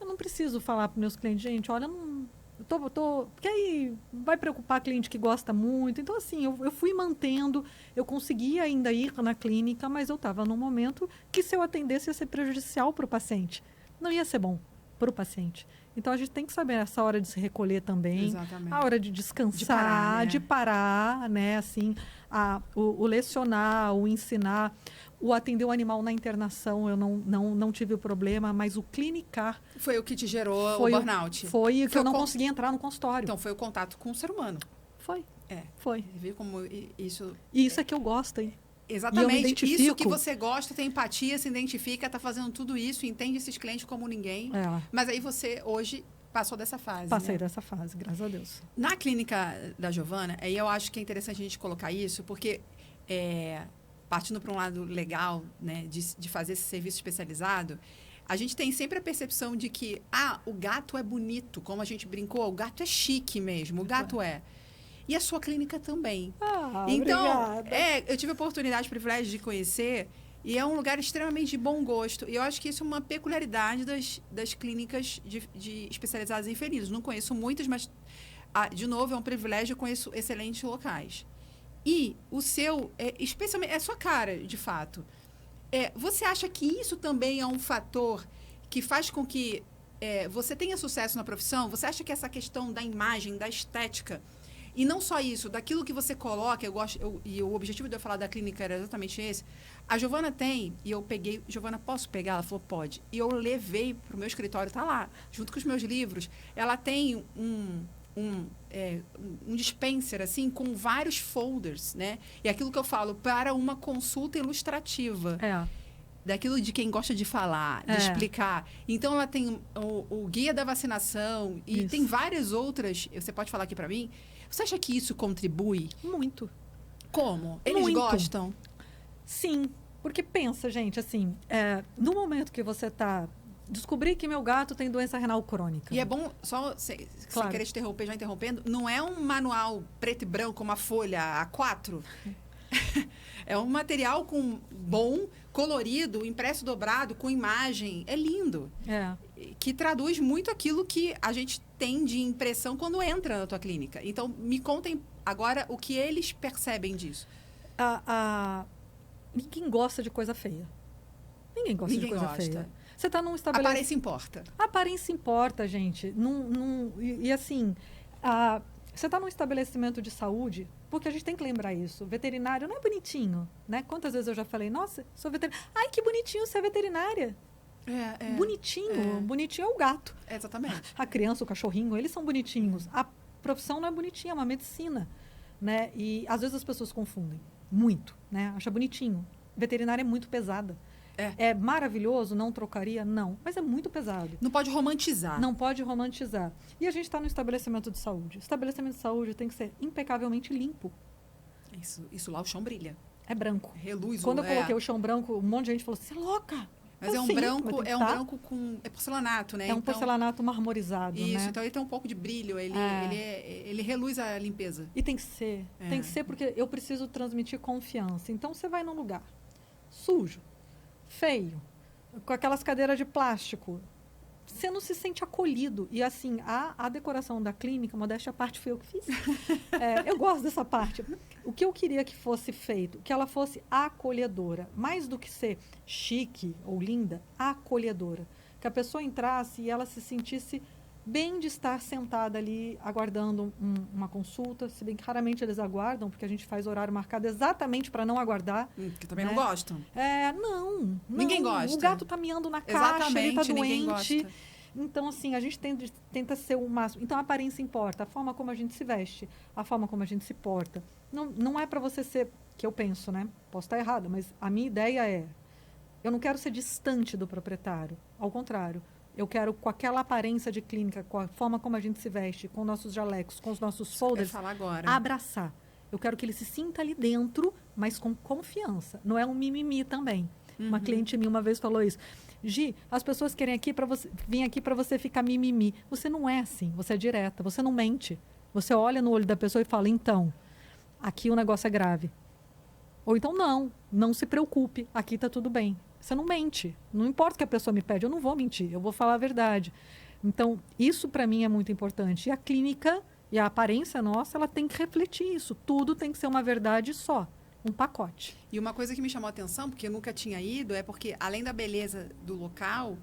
Eu não preciso falar para meus clientes, gente, olha, porque aí vai preocupar cliente que gosta muito. Então, assim, eu fui mantendo, eu consegui ainda ir na clínica, mas eu estava num momento que se eu atendesse ia ser prejudicial para o paciente. Não ia ser bom para o paciente. Então, a gente tem que saber essa hora de se recolher também. Exatamente. A hora de descansar, de parar, né? Assim, o lecionar, o ensinar, o atender o animal na internação, eu não tive o problema, mas o clinicar... Foi o que te gerou o burnout? Foi o que eu não consegui entrar no consultório. Então, foi o contato com o ser humano. Foi. Foi. Viu como isso... E isso é que eu gosto, hein? Exatamente. Isso que você gosta, tem empatia, se identifica, está fazendo tudo isso, entende esses clientes como ninguém. Mas aí você, hoje, passou dessa fase. Passei dessa fase, graças a Deus. Na clínica da Giovana, aí eu acho que é interessante a gente colocar isso, porque partindo para um lado legal, né, de fazer esse serviço especializado, a gente tem sempre a percepção de que, o gato é bonito, como a gente brincou, o gato é chique mesmo, o gato é. E a sua clínica também. Então, obrigada. Eu tive a oportunidade, o privilégio de conhecer, e é um lugar extremamente de bom gosto. E eu acho que isso é uma peculiaridade das clínicas especializadas em felinos. Não conheço muitas, mas, de novo, é um privilégio, eu conheço excelentes locais. E o seu, especialmente, é a sua cara, de fato. Você acha que isso também é um fator que faz com que você tenha sucesso na profissão? Você acha que essa questão da imagem, da estética... E não só isso, daquilo que você coloca, e o objetivo de eu falar da clínica era exatamente esse. A Giovana tem, e eu peguei, Giovana, posso pegar? Ela falou, pode. E eu levei para o meu escritório, tá lá, junto com os meus livros. Ela tem um dispenser, assim, com vários folders, né? E aquilo que eu falo, para uma consulta ilustrativa. Daquilo de quem gosta de falar, de explicar. Então, ela tem o guia da vacinação e tem várias outras, você pode falar aqui para mim. Você acha que isso contribui? Muito. Como? Eles gostam? Sim, porque pensa, gente, assim, no momento que você está... Descobri que meu gato tem doença renal crônica. E é bom, só sem querer te interromper, já interrompendo, não é um manual preto e branco, uma folha A4. É um material bom, colorido, impresso dobrado, com imagem. É lindo. Que traduz muito aquilo que a gente tem de impressão quando entra na tua clínica. Então, me contem agora o que eles percebem disso. Ninguém gosta de coisa feia. Ninguém gosta de coisa feia. Você está num estabelecimento... Aparência importa. Aparência importa, gente. E assim, você está num estabelecimento de saúde, porque a gente tem que lembrar isso. Veterinário não é bonitinho, né? Quantas vezes eu já falei, nossa, sou veterinária. Ai, que bonitinho ser veterinária. Bonitinho. Bonitinho é o gato. Exatamente. A criança, o cachorrinho, eles são bonitinhos. A profissão não é bonitinha, é uma medicina, né? E às vezes as pessoas confundem muito, né? Acha bonitinho. Veterinária é muito pesada. É maravilhoso, não trocaria? Não. Mas é muito pesado. Não pode romantizar. Não pode romantizar. E a gente está no estabelecimento de saúde. O estabelecimento de saúde tem que ser impecavelmente limpo. Isso lá, o chão brilha. É branco. Reluz. Quando eu coloquei o chão branco, um monte de gente falou, você é louca. Mas é um branco com... É porcelanato, né? É um porcelanato marmorizado, isso, né? Então ele tem um pouco de brilho. Ele reluz a limpeza. E tem que ser. Tem que ser porque eu preciso transmitir confiança. Então, você vai num lugar sujo, feio, com aquelas cadeiras de plástico, você não se sente acolhido. E assim, a decoração da clínica, modéstia à parte, foi eu que fiz. Eu gosto dessa parte. O que eu queria que fosse feito, que ela fosse acolhedora. Mais do que ser chique ou linda, acolhedora. Que a pessoa entrasse e ela se sentisse bem de estar sentada ali aguardando uma consulta, se bem que raramente eles aguardam, porque a gente faz horário marcado exatamente para não aguardar. Que também não gostam. Não. Ninguém gosta. O gato tá miando na caixa, ele tá doente. Então, assim, a gente tenta ser o máximo. Então, a aparência importa, a forma como a gente se veste, a forma como a gente se porta. Não é para você ser, que eu penso, né? Posso estar errado, mas a minha ideia eu não quero ser distante do proprietário. Ao contrário. Eu quero, com aquela aparência de clínica, com a forma como a gente se veste, com nossos jalecos, com os nossos folders, abraçar. Eu quero que ele se sinta ali dentro, mas com confiança. Não é um mimimi também. Uma cliente minha uma vez falou isso. Gi, as pessoas querem vir aqui para você ficar mimimi. Você não é assim, você é direta, você não mente. Você olha no olho da pessoa e fala, então, aqui o negócio é grave. Ou então, não se preocupe, aqui está tudo bem. Você não mente. Não importa o que a pessoa me pede, eu não vou mentir, eu vou falar a verdade. Então, isso para mim é muito importante. E a clínica e a aparência nossa, ela tem que refletir isso. Tudo tem que ser uma verdade só, um pacote. E uma coisa que me chamou a atenção, porque eu nunca tinha ido, é porque, além da beleza do local,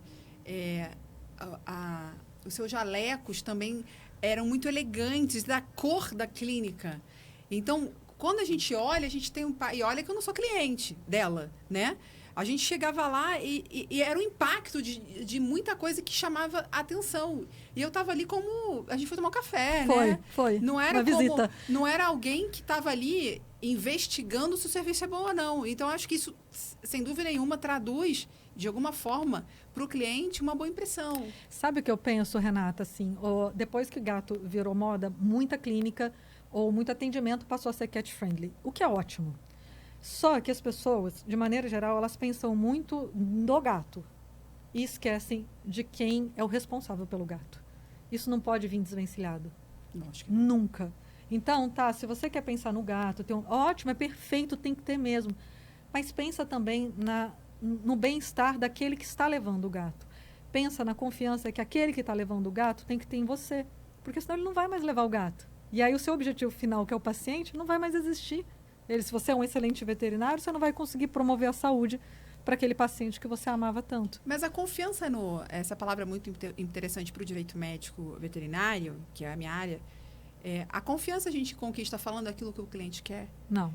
os seus jalecos também eram muito elegantes, da cor da clínica. Então, quando a gente olha, a gente tem e olha que eu não sou cliente dela, né? A gente chegava lá e era um impacto de muita coisa que chamava a atenção. E eu estava ali como... A gente foi tomar um café, né? Foi. Não era uma visita. Não era alguém que estava ali investigando se o serviço é bom ou não. Então, acho que isso, sem dúvida nenhuma, traduz, de alguma forma, para o cliente uma boa impressão. Sabe o que eu penso, Renata? Assim, depois que o gato virou moda, muita clínica ou muito atendimento passou a ser cat-friendly, o que é ótimo. Só que as pessoas, de maneira geral, elas pensam muito no gato e esquecem de quem é o responsável pelo gato. Isso não pode vir desvencilhado. Lógico. Nunca. Então, se você quer pensar no gato, ótimo, é perfeito, tem que ter mesmo. Mas pensa também no bem-estar daquele que está levando o gato. Pensa na confiança que aquele que está levando o gato tem que ter em você. Porque senão ele não vai mais levar o gato. E aí o seu objetivo final, que é o paciente, não vai mais existir. Se você é um excelente veterinário, você não vai conseguir promover a saúde para aquele paciente que você amava tanto. Mas a confiança essa palavra é muito interessante para o direito médico veterinário, que é a minha área. A confiança a gente conquista falando aquilo que o cliente quer? Não.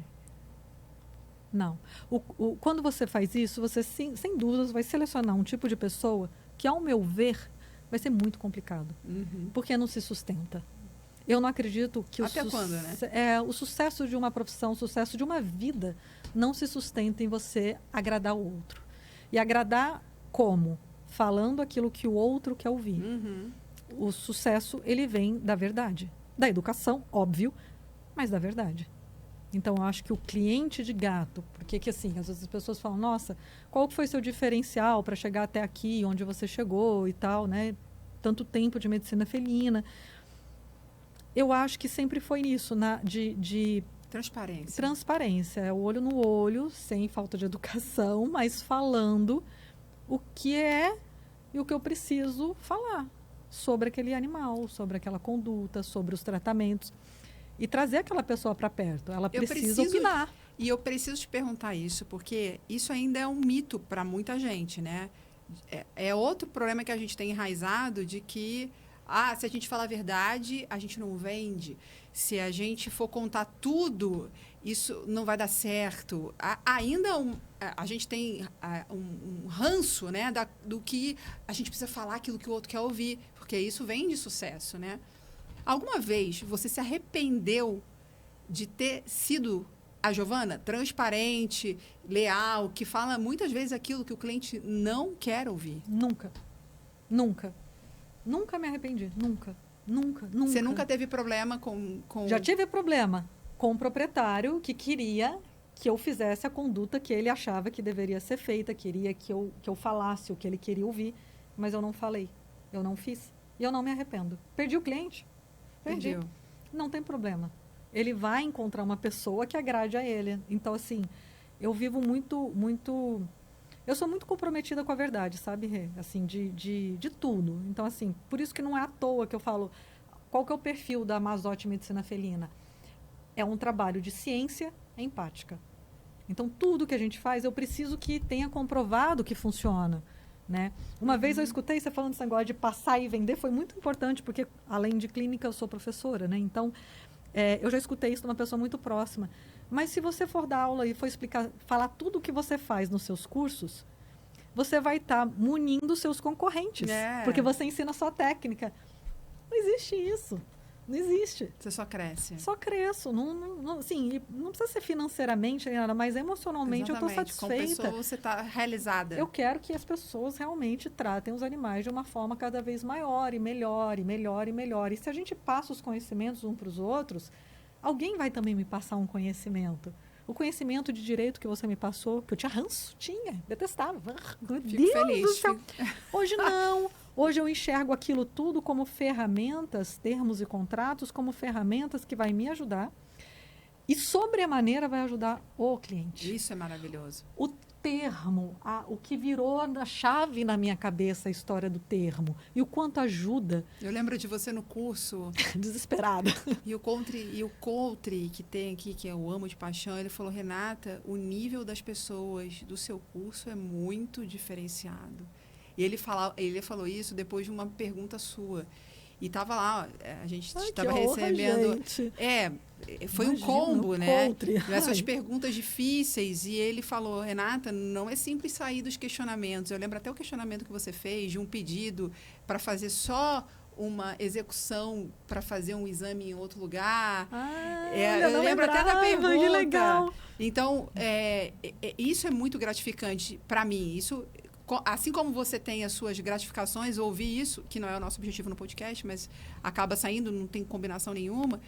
Quando você faz isso, você, sem dúvidas, vai selecionar um tipo de pessoa que, ao meu ver, vai ser muito complicado. Uhum. Porque não se sustenta. Eu não acredito que Até quando, né? O sucesso de uma profissão, o sucesso de uma vida não se sustenta em você agradar o outro. E agradar como? Falando aquilo que o outro quer ouvir. Uhum. O sucesso, ele vem da verdade. Da educação, óbvio, mas da verdade. Então, eu acho que o cliente de gato, porque que assim, às vezes as pessoas falam, nossa, qual foi seu diferencial para chegar até aqui, onde você chegou e tal, né? Tanto tempo de medicina felina. Eu acho que sempre foi nisso, de transparência. Transparência, é o olho no olho, sem falta de educação, mas falando o que é e o que eu preciso falar sobre aquele animal, sobre aquela conduta, sobre os tratamentos. E trazer aquela pessoa para perto. Ela precisa opinar. E eu preciso te perguntar isso, porque isso ainda é um mito para muita gente, né? É outro problema que a gente tem enraizado de que se a gente falar a verdade, a gente não vende. Se a gente for contar tudo, isso não vai dar certo. Ainda a gente tem um ranço, né, do que a gente precisa falar aquilo que o outro quer ouvir, porque isso vem de sucesso, né? Alguma vez você se arrependeu de ter sido a Giovana Transparente, leal, que fala muitas vezes aquilo que o cliente não quer ouvir? Nunca. Nunca me arrependi. Nunca. Você nunca teve problema com... Já tive problema com o proprietário que queria que eu fizesse a conduta que ele achava que deveria ser feita, queria que eu falasse o que ele queria ouvir, mas eu não falei. Eu não fiz. E eu não me arrependo. Perdi o cliente. Perdi. Perdeu. Não tem problema. Ele vai encontrar uma pessoa que agrade a ele. Então, assim, eu vivo muito... Eu sou muito comprometida com a verdade, sabe, Rê? Assim, de tudo. Então, assim, por isso que não é à toa que eu falo qual que é o perfil da Mazotti Medicina Felina. É um trabalho de ciência empática. Então, tudo que a gente faz, eu preciso que tenha comprovado que funciona. Né? Uma vez eu escutei você falando desse negócio de passar e vender, foi muito importante, porque além de clínica eu sou professora, né? Então, eu já escutei isso de uma pessoa muito próxima. Mas se você for dar aula e for falar tudo o que você faz nos seus cursos, você vai estar munindo seus concorrentes, porque você ensina a sua técnica. Não existe isso. Não existe. Você só cresce. Só cresço. Assim, não precisa ser financeiramente, mas emocionalmente. Exatamente. Eu estou satisfeita. Como pessoa, você está realizada. Eu quero que as pessoas realmente tratem os animais de uma forma cada vez maior, e melhor, e melhor, e melhor. E se a gente passa os conhecimentos uns para os outros, alguém vai também me passar um conhecimento. O conhecimento de direito que você me passou, que eu tinha ranço, detestava. Meu Deus feliz. Do céu. Hoje não. Hoje eu enxergo aquilo tudo como ferramentas, termos e contratos, como ferramentas que vai me ajudar e, sobremaneira, vai ajudar o cliente. Isso é maravilhoso. O termo, o que virou a chave na minha cabeça, a história do termo. E o quanto ajuda. Eu lembro de você no curso. Desesperada. E o Coutri, que tem aqui, que eu amo de paixão, ele falou, Renata, o nível das pessoas do seu curso é muito diferenciado. E ele falou isso depois de uma pergunta sua. E estava lá, a gente estava recebendo... Gente. Foi um combo, né? Essas perguntas difíceis. E ele falou, Renata, não é simples sair dos questionamentos. Eu lembro até o questionamento que você fez de um pedido para fazer só uma execução para fazer um exame em outro lugar. Eu lembro até da pergunta. Que legal. Então, isso é muito gratificante para mim. Isso, assim como você tem as suas gratificações, ouvir isso, que não é o nosso objetivo no podcast, mas acaba saindo, não tem combinação nenhuma.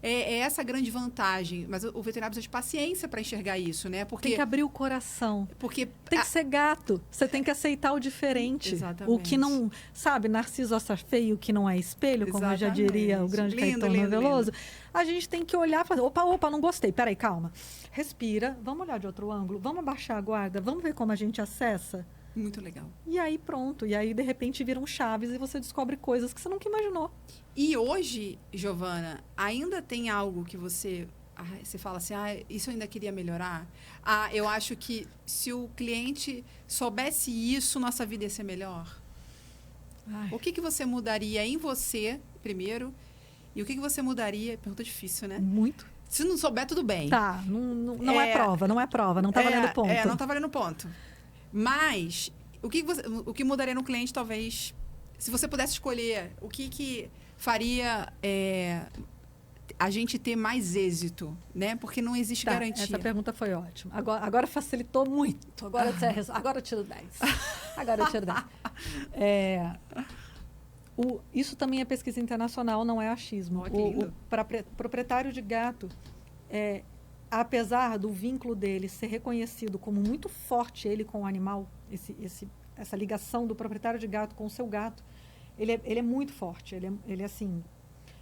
É essa a grande vantagem. Mas o veterinário precisa de paciência para enxergar isso, né? Porque tem que abrir o coração. Porque tem que ser gato. Você tem que aceitar o diferente. Exatamente. O que não... Sabe, Narciso acha feio, o que não é espelho, como já diria o grande Caetano Veloso. A gente tem que olhar e falar, opa, não gostei. Peraí, calma. Respira, vamos olhar de outro ângulo, vamos abaixar a guarda, vamos ver como a gente acessa. Muito legal. E aí pronto. E aí, de repente, viram chaves e você descobre coisas que você nunca imaginou. E hoje, Giovana, ainda tem algo que você fala assim, isso eu ainda queria melhorar? Eu acho que se o cliente soubesse isso, nossa vida ia ser melhor. O que você mudaria em você, primeiro? E o que você mudaria? Pergunta difícil, né? Muito. Se não souber, tudo bem. Tá, não é prova, não tá valendo ponto. Não tá valendo ponto. Mas, o que mudaria no cliente, talvez, se você pudesse escolher, o que faria a gente ter mais êxito, né? Porque não existe garantia. Essa pergunta foi ótima. Agora facilitou muito. Agora eu tiro 10. Agora eu tiro 10. Isso também é pesquisa internacional, não é achismo. O proprietário de gato, apesar do vínculo dele ser reconhecido como muito forte, ele com o animal, essa ligação do proprietário de gato com o seu gato, ele é muito forte. Ele assim,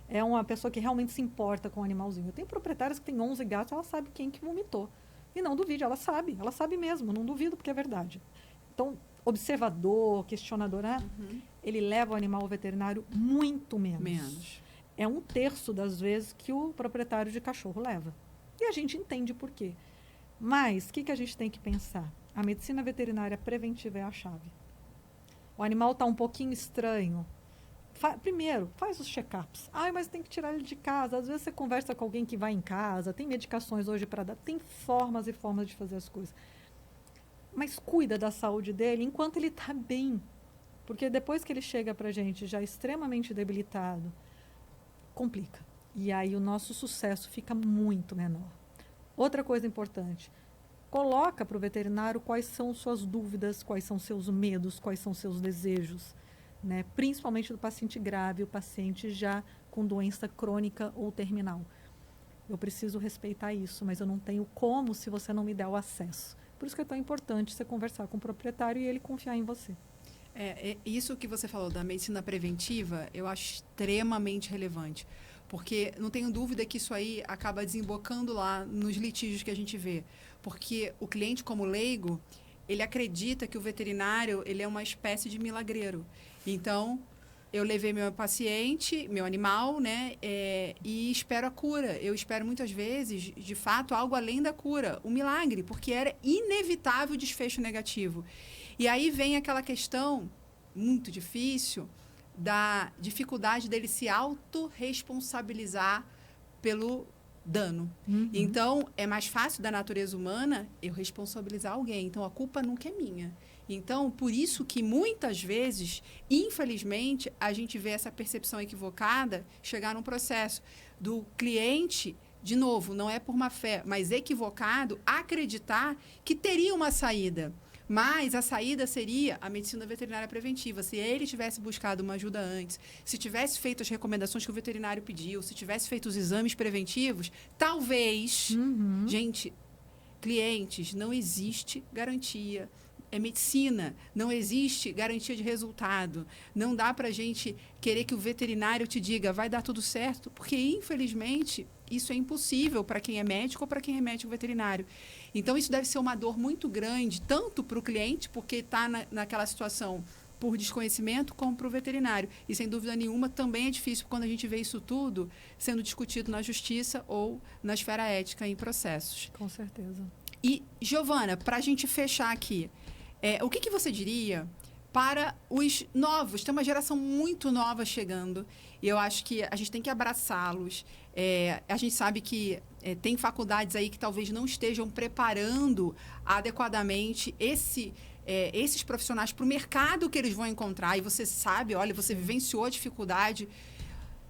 é uma pessoa que realmente se importa com o animalzinho. Eu tenho proprietários que têm 11 gatos, ela sabe quem que vomitou. E não duvide, ela sabe mesmo, não duvido porque é verdade. Então, observador, questionador, ele leva o animal ao veterinário muito menos. É 1/3 das vezes que o proprietário de cachorro leva. E a gente entende por quê. Mas, o que a gente tem que pensar? A medicina veterinária preventiva é a chave. O animal está um pouquinho estranho. Primeiro, faz os check-ups. Mas tem que tirar ele de casa. Às vezes você conversa com alguém que vai em casa. Tem medicações hoje para dar. Tem formas e formas de fazer as coisas. Mas cuida da saúde dele enquanto ele está bem. Porque depois que ele chega para a gente já extremamente debilitado, complica. E aí o nosso sucesso fica muito menor. Outra coisa importante, coloca para o veterinário quais são suas dúvidas, quais são seus medos, quais são seus desejos, né? Principalmente do paciente grave, o paciente já com doença crônica ou terminal. Eu preciso respeitar isso, mas eu não tenho como se você não me der o acesso. Por isso que é tão importante você conversar com o proprietário e ele confiar em você. Isso que você falou da medicina preventiva, eu acho extremamente relevante. Porque não tenho dúvida que isso aí acaba desembocando lá nos litígios que a gente vê. Porque o cliente, como leigo, ele acredita que o veterinário ele é uma espécie de milagreiro. Então, eu levei meu paciente, meu animal, né, e espero a cura. Eu espero muitas vezes, de fato, algo além da cura, um milagre, porque era inevitável o desfecho negativo. E aí vem aquela questão muito difícil da dificuldade dele se autorresponsabilizar pelo dano. Então, é mais fácil da natureza humana eu responsabilizar alguém. Então, a culpa nunca é minha. Então, por isso que muitas vezes, infelizmente, a gente vê essa percepção equivocada chegar num processo do cliente, de novo, não é por má fé, mas equivocado, acreditar que teria uma saída. Mas a saída seria a medicina veterinária preventiva. Se ele tivesse buscado uma ajuda antes, se tivesse feito as recomendações que o veterinário pediu, se tivesse feito os exames preventivos, talvez... Gente, clientes, não existe garantia. É medicina, não existe garantia de resultado. Não dá para a gente querer que o veterinário te diga vai dar tudo certo, porque, infelizmente, isso é impossível para quem é médico ou para quem é médico veterinário. Então, isso deve ser uma dor muito grande, tanto para o cliente, porque está naquela situação por desconhecimento, como para o veterinário. E, sem dúvida nenhuma, também é difícil quando a gente vê isso tudo sendo discutido na justiça ou na esfera ética em processos. Com certeza. E, Giovana, para a gente fechar aqui, o que você diria para os novos. Tem uma geração muito nova chegando e eu acho que a gente tem que abraçá-los. A gente sabe que tem faculdades aí que talvez não estejam preparando adequadamente esses profissionais para o mercado que eles vão encontrar. E você sabe, olha, você vivenciou a dificuldade.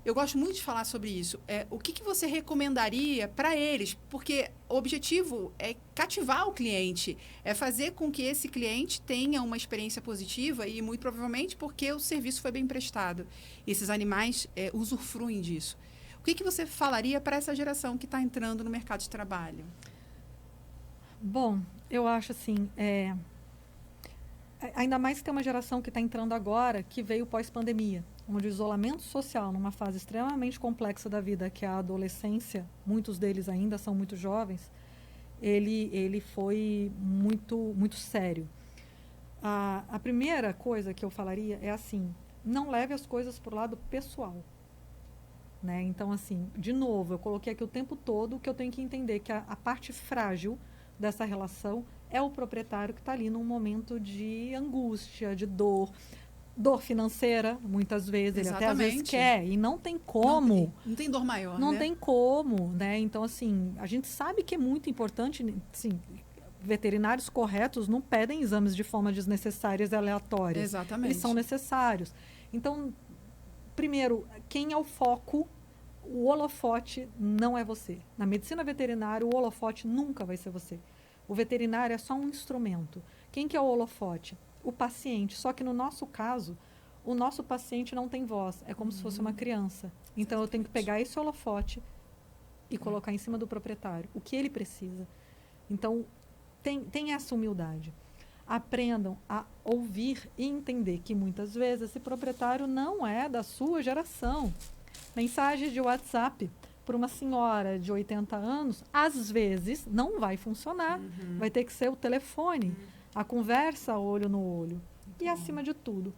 Eu gosto muito de falar sobre isso. O que você recomendaria para eles? Porque o objetivo é cativar o cliente, é fazer com que esse cliente tenha uma experiência positiva e, muito provavelmente, porque o serviço foi bem prestado. Esses animais usufruem disso. O que você falaria para essa geração que está entrando no mercado de trabalho? Bom, eu acho assim, ainda mais que tem uma geração que está entrando agora, que veio pós-pandemia, onde o isolamento social, numa fase extremamente complexa da vida, que é a adolescência, muitos deles ainda são muito jovens, ele foi muito, muito sério. A primeira coisa que eu falaria é assim, não leve as coisas para o lado pessoal. Né? Então, assim, de novo, eu coloquei aqui o tempo todo que eu tenho que entender que a parte frágil dessa relação é o proprietário que está ali num momento de angústia, de dor financeira, muitas vezes. Exatamente. Ele até às vezes quer e não tem como. Não tem dor maior, Não né? tem como, né? Então, assim, a gente sabe que é muito importante, assim, veterinários corretos não pedem exames de forma desnecessária e aleatórias. Exatamente. Eles são necessários. Então, primeiro, quem é o foco? O holofote não é você. Na medicina veterinária, o holofote nunca vai ser você. O veterinário é só um instrumento. Quem que é o holofote? O paciente. Só que no nosso caso, o nosso paciente não tem voz. É como se fosse uma criança. Então, eu tenho que pegar esse holofote e colocar em cima do proprietário. O que ele precisa. Então, tem essa humildade. Aprendam a ouvir e entender que muitas vezes esse proprietário não é da sua geração. Mensagens de WhatsApp para uma senhora de 80 anos, às vezes não vai funcionar. Vai ter que ser o telefone, a conversa olho no olho. E acima de tudo,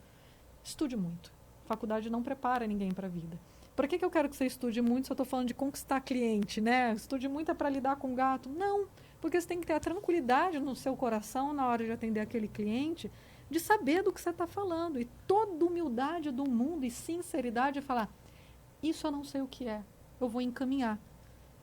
estude muito. A faculdade não prepara ninguém para a vida. Por que eu quero que você estude muito se eu estou falando de conquistar cliente, né? Estude muito é para lidar com gato. Não, porque você tem que ter a tranquilidade no seu coração na hora de atender aquele cliente, de saber do que você está falando. E toda humildade do mundo e sinceridade de falar, isso eu não sei o que é, eu vou encaminhar.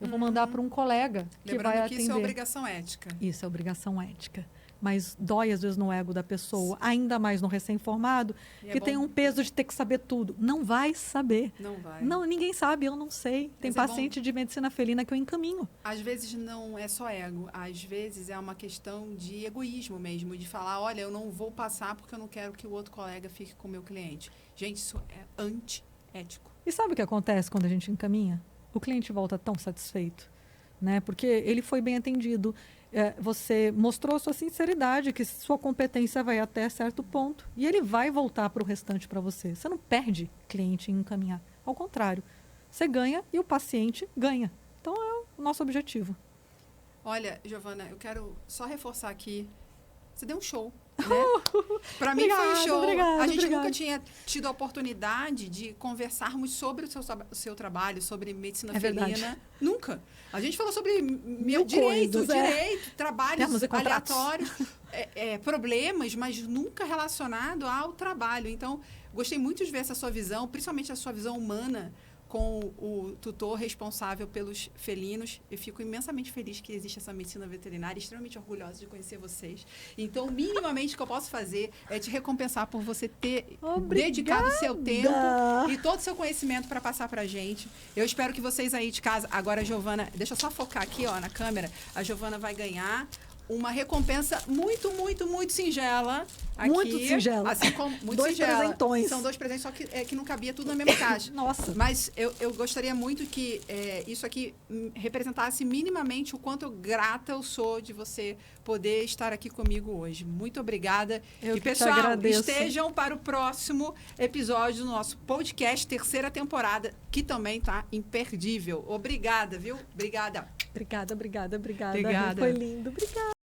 Eu vou mandar para um colega que vai atender. Lembrando que isso é obrigação ética. Isso é obrigação ética. Mas dói às vezes no ego da pessoa, ainda mais no recém-formado, que tem um peso de ter que saber tudo. Não vai saber. Não vai. Não, ninguém sabe, eu não sei. Tem paciente de medicina felina que eu encaminho. Às vezes não é só ego, às vezes é uma questão de egoísmo mesmo, de falar, olha, eu não vou passar porque eu não quero que o outro colega fique com o meu cliente. Gente, isso é antiético. E sabe o que acontece quando a gente encaminha? O cliente volta tão satisfeito, né? Porque ele foi bem atendido. Você mostrou sua sinceridade, que sua competência vai até certo ponto. E ele vai voltar para o restante para você. Você não perde cliente em encaminhar. Ao contrário, você ganha e o paciente ganha. Então, é o nosso objetivo. Olha, Giovana, eu quero só reforçar aqui. Você deu um show, né? Para mim foi um show. A gente nunca tinha tido a oportunidade de conversarmos sobre o seu trabalho, sobre medicina felina. Verdade. Nunca. A gente falou sobre direito, trabalhos aleatórios, problemas, mas nunca relacionado ao trabalho. Então, gostei muito de ver essa sua visão, principalmente a sua visão humana, com o tutor responsável pelos felinos. Eu fico imensamente feliz que existe essa medicina veterinária, extremamente orgulhosa de conhecer vocês. Então, minimamente, o que eu posso fazer é te recompensar por você ter dedicado o seu tempo e todo o seu conhecimento para passar para a gente. Eu espero que vocês aí de casa... Agora, a Giovana... Deixa eu só focar aqui, ó, na câmera. A Giovana vai ganhar uma recompensa muito, muito, muito singela. Aqui, muito singela. Assim como, muito dois singela. presentões. São 2 presentes, só que não cabia tudo na mesma caixa. Nossa. Mas eu gostaria muito que isso aqui representasse minimamente o quanto grata eu sou de você poder estar aqui comigo hoje. Muito obrigada. E, pessoal, estejam para o próximo episódio do nosso podcast, 3ª temporada, que também está imperdível. Obrigada, viu? Obrigada. Obrigada. Obrigada. Foi lindo. Obrigada.